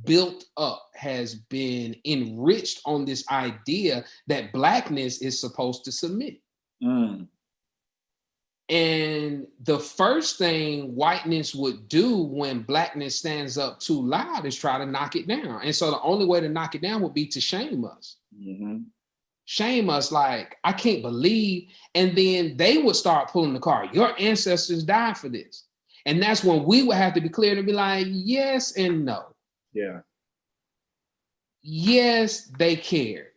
built up, has been enriched on this idea that blackness is supposed to submit. And the first thing whiteness would do when blackness stands up too loud is try to knock it down. And so the only way to knock it down would be to shame us. Shame us like, I can't believe. And then they would start pulling the card. Your ancestors died for this. And that's when we would have to be clear to be like, yes and no. Yeah. Yes, they cared.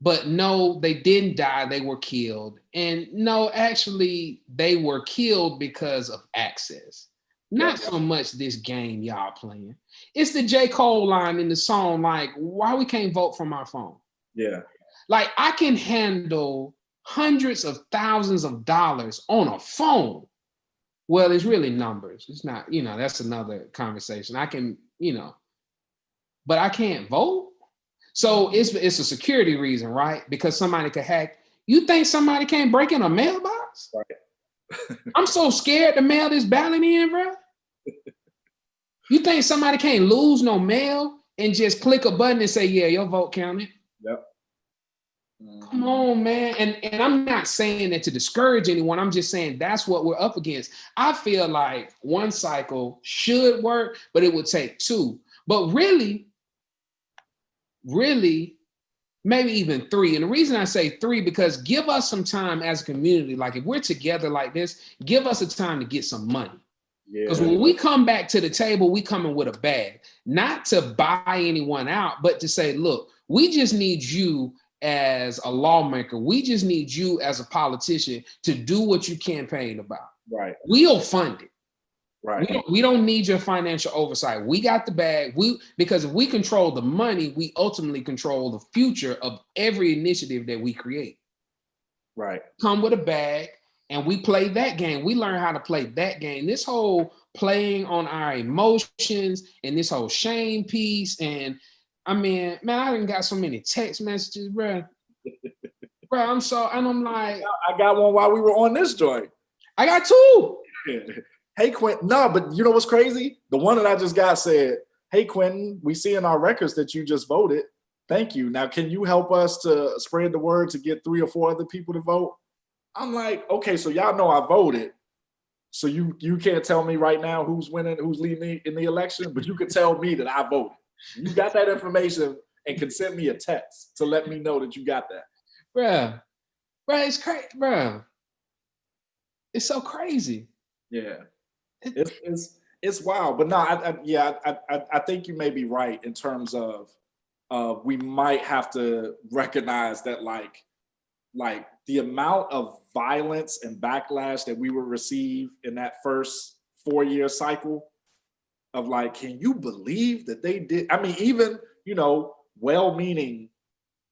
But no, they didn't die, they were killed. And no, actually, they were killed because of access. Not so much this game y'all playing. It's the J. Cole line in the song, like, why we can't vote from our phone? Yeah. Like, I can handle hundreds of thousands of dollars on a phone. Well, it's really numbers. It's not, that's another conversation. I can, but I can't vote. So it's a security reason, right? Because somebody could hack. You think somebody can't break in a mailbox? Right. I'm so scared to mail this ballot in, bro. You think somebody can't lose no mail and just click a button and say, yeah, your vote counted? Yep. Come on, man. And I'm not saying that to discourage anyone. I'm just saying that's what we're up against. I feel like one cycle should work, but it would take two. But really, maybe even three. And the reason I say three, because give us some time as a community. Like if we're together like this, give us a time to get some money. Because when we come back to the table, we coming with a bag, not to buy anyone out, but to say, look, we just need you as a lawmaker. We just need you as a politician to do what you campaigned about. Right. We'll fund it. Right. We don't need your financial oversight. We got the bag. Because if we control the money, we ultimately control the future of every initiative that we create. Right. Come with a bag, and we play that game. We learn how to play that game. This whole playing on our emotions and this whole shame piece. And I mean, man, I done got so many text messages, bro. I'm like, I got one while we were on this joint. I got two. Hey, Quentin. No, but you know what's crazy? The one that I just got said, hey, Quentin, we see in our records that you just voted. Thank you. Now, can you help us to spread the word to get 3 or 4 other people to vote? I'm like, okay, so y'all know I voted. So you can't tell me right now who's winning, who's leading me in the election, but you can tell me that I voted. You got that information and can send me a text to let me know that you got that. Bruh, it's crazy, bruh. It's so crazy. Yeah. It's wild, but no, I think you may be right in terms of we might have to recognize that like the amount of violence and backlash that we will receive in that first 4-year cycle of like, can you believe that they did? I mean, even well-meaning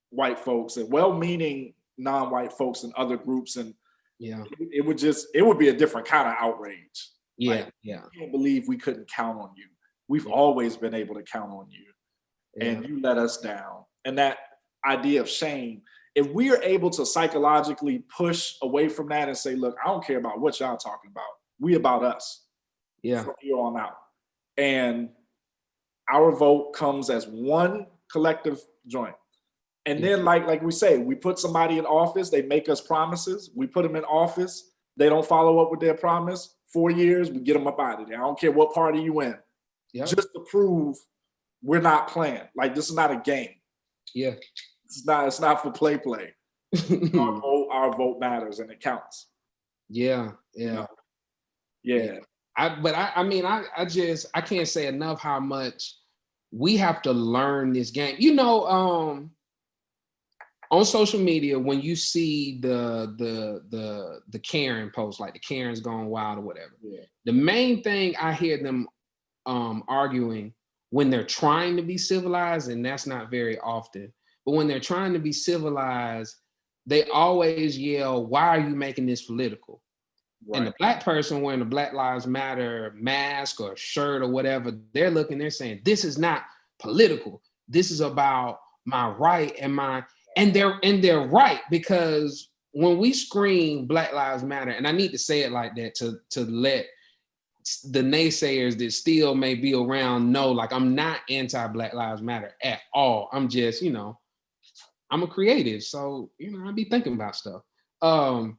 white folks and well-meaning non-white folks and other groups, and it would be a different kind of outrage. I can't believe we couldn't count on you. We've always been able to count on you, and you let us down. And that idea of shame, if we are able to psychologically push away from that and say, look, I don't care about what y'all talking about. We about us. From here on out. And our vote comes as one collective joint. And then like we say, we put somebody in office, they make us promises. We put them in office. They don't follow up with their promise. 4 years, we get them up out of there. I don't care what party you in. Just to prove we're not playing. Like, this is not a game. Yeah. It's not for play. Our vote matters and it counts. Yeah. Yeah. I can't say enough how much we have to learn this game. On social media, when you see the Karen post, like the Karen's gone wild or whatever, the main thing I hear them arguing when they're trying to be civilized, and that's not very often, but when they're trying to be civilized, they always yell, "Why are you making this political?" Right. And the Black person wearing the Black Lives Matter mask or shirt or whatever, they're saying, "This is not political. This is about my right and they're right, because when we scream Black Lives Matter, and I need to say it like that to let the naysayers that still may be around know, like, I'm not anti-Black Lives Matter at all. I'm just, I'm a creative, so I be thinking about stuff. When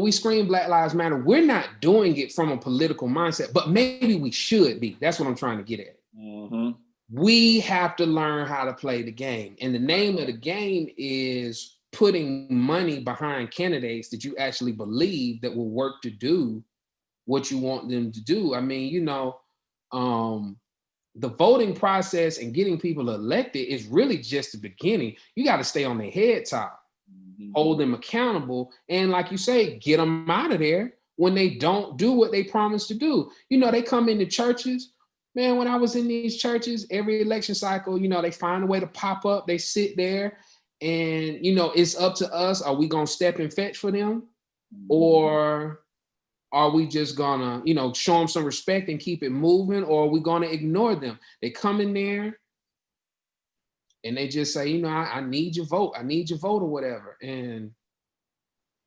we scream Black Lives Matter, we're not doing it from a political mindset, but maybe we should be. That's what I'm trying to get at. Mm-hmm. We have to learn how to play the game. And the name of the game is putting money behind candidates that you actually believe that will work to do what you want them to do. I mean, the voting process and getting people elected is really just the beginning. You got to stay on their head top, hold them accountable, and like you say, get them out of there when they don't do what they promised to do. They come into churches. Man, when I was in these churches, every election cycle, they find a way to pop up. They sit there and, it's up to us. Are we going to step and fetch for them? Or are we just going to, show them some respect and keep it moving? Or are we going to ignore them? They come in there and they just say, I need your vote. I need your vote or whatever. And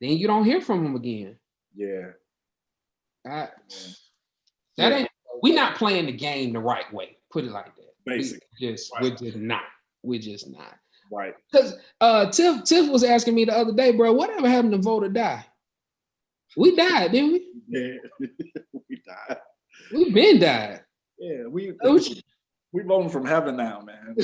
then you don't hear from them again. Yeah. That ain't. We're not playing the game the right way. Put it like that. Basically. We're just not. Right. Because Tiff was asking me the other day, bro, whatever happened to vote or die? We died, didn't we? Yeah, we died. We been died. Yeah, we voting from heaven now, man.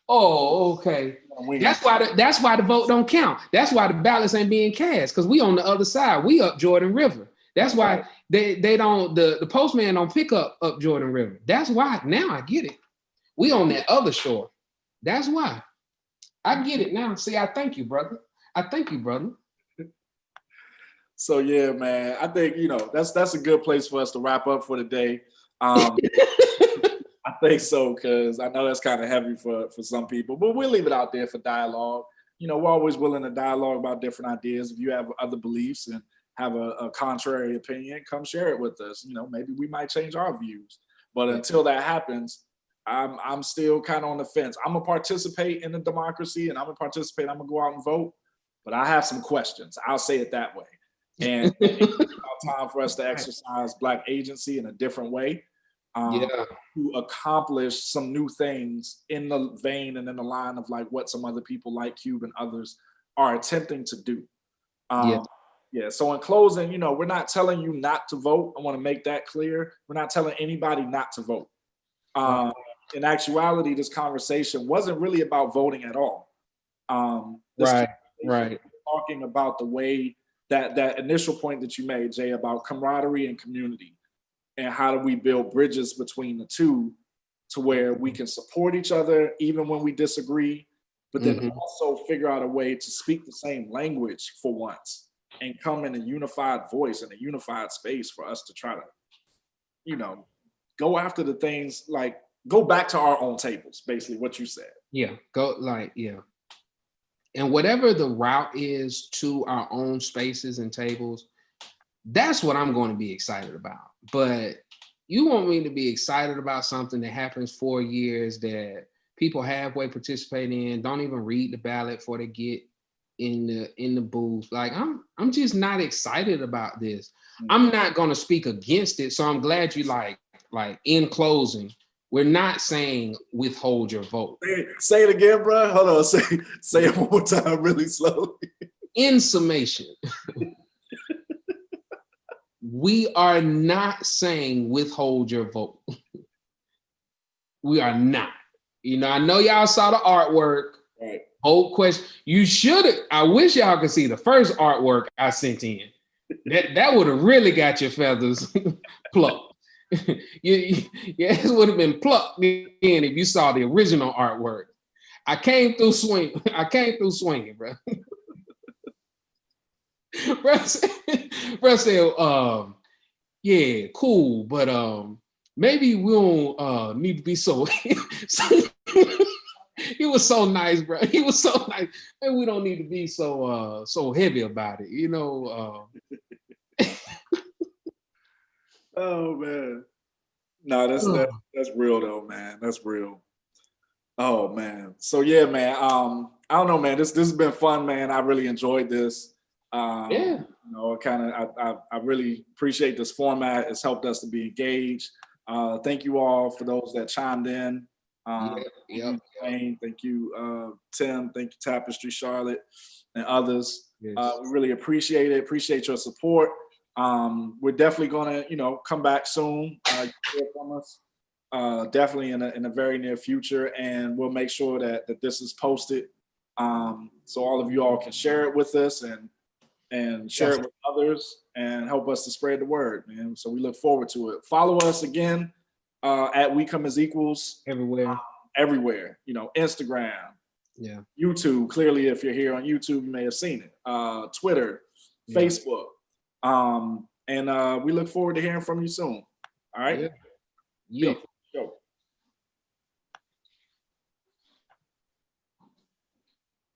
Oh, okay. That's why the vote don't count. That's why the ballots ain't being cast, because we on the other side. We up Jordan River. That's why they don't, the postman don't pick up Jordan River. That's why. Now I get it. We on that other shore. That's why. I get it now. See, I thank you, brother. So yeah, man, I think, that's a good place for us to wrap up for the day. I think so, because I know that's kind of heavy for some people, but we'll leave it out there for dialogue. We're always willing to dialogue about different ideas. If you have other beliefs and have a contrary opinion, come share it with us. Maybe we might change our views. But until that happens, I'm still kind of on the fence. I'm gonna participate in the democracy, and I'm gonna go out and vote. But I have some questions. I'll say it that way. And it's about time for us to exercise Black agency in a different way, to accomplish some new things in the vein and in the line of like what some other people like Cube and others are attempting to do. So in closing, we're not telling you not to vote. I want to make that clear. We're not telling anybody not to vote. In actuality, this conversation wasn't really about voting at all. Talking about the way that initial point that you made, Jay, about camaraderie and community, and how do we build bridges between the two to where we can support each other even when we disagree, but then also figure out a way to speak the same language for once and come in a unified voice and a unified space for us to try to, go after the things, like go back to our own tables, basically what you said. And whatever the route is to our own spaces and tables, that's what I'm going to be excited about. But you want me to be excited about something that happens 4 years that people halfway participate in, don't even read the ballot before they get in the booth. Like, I'm just not excited about this. I'm not going to speak against it. So I'm glad you like in closing, we're not saying withhold your vote. Say it again, bro. Hold on. Say it one more time, really slowly. In summation, we are not saying withhold your vote. We are not. I know y'all saw the artwork. Right. Old question. You should have. I wish y'all could see the first artwork I sent in. That would have really got your feathers plucked. Your ass would have been plucked in if you saw the original artwork. I came through swinging, bro. bro said, yeah, cool, but maybe we don't need to be so. He was so nice, bro. He was so nice. Maybe we don't need to be so heavy about it, you know. Oh man. No, that's real though, man. That's real. Oh man. So yeah, man. I don't know, man. This has been fun, man. I really enjoyed this. Yeah. You know, I really appreciate this format. It's helped us to be engaged. Thank you all for those that chimed in. Yeah. Wayne, thank you, Tim, thank you, Tapestry, Charlotte, and others. Yes. We really appreciate it. Appreciate your support. We're definitely gonna, come back soon. Hear from us. Definitely in a very near future, and we'll make sure that this is posted, so all of you all can share it with us and share it with others and help us to spread the word, man. So we look forward to it. Follow us again at We Come as Equals Everywhere. Instagram, Yeah. YouTube. Clearly, if you're here on YouTube, you may have seen it. Twitter, Facebook, and we look forward to hearing from you soon. All right. Yeah.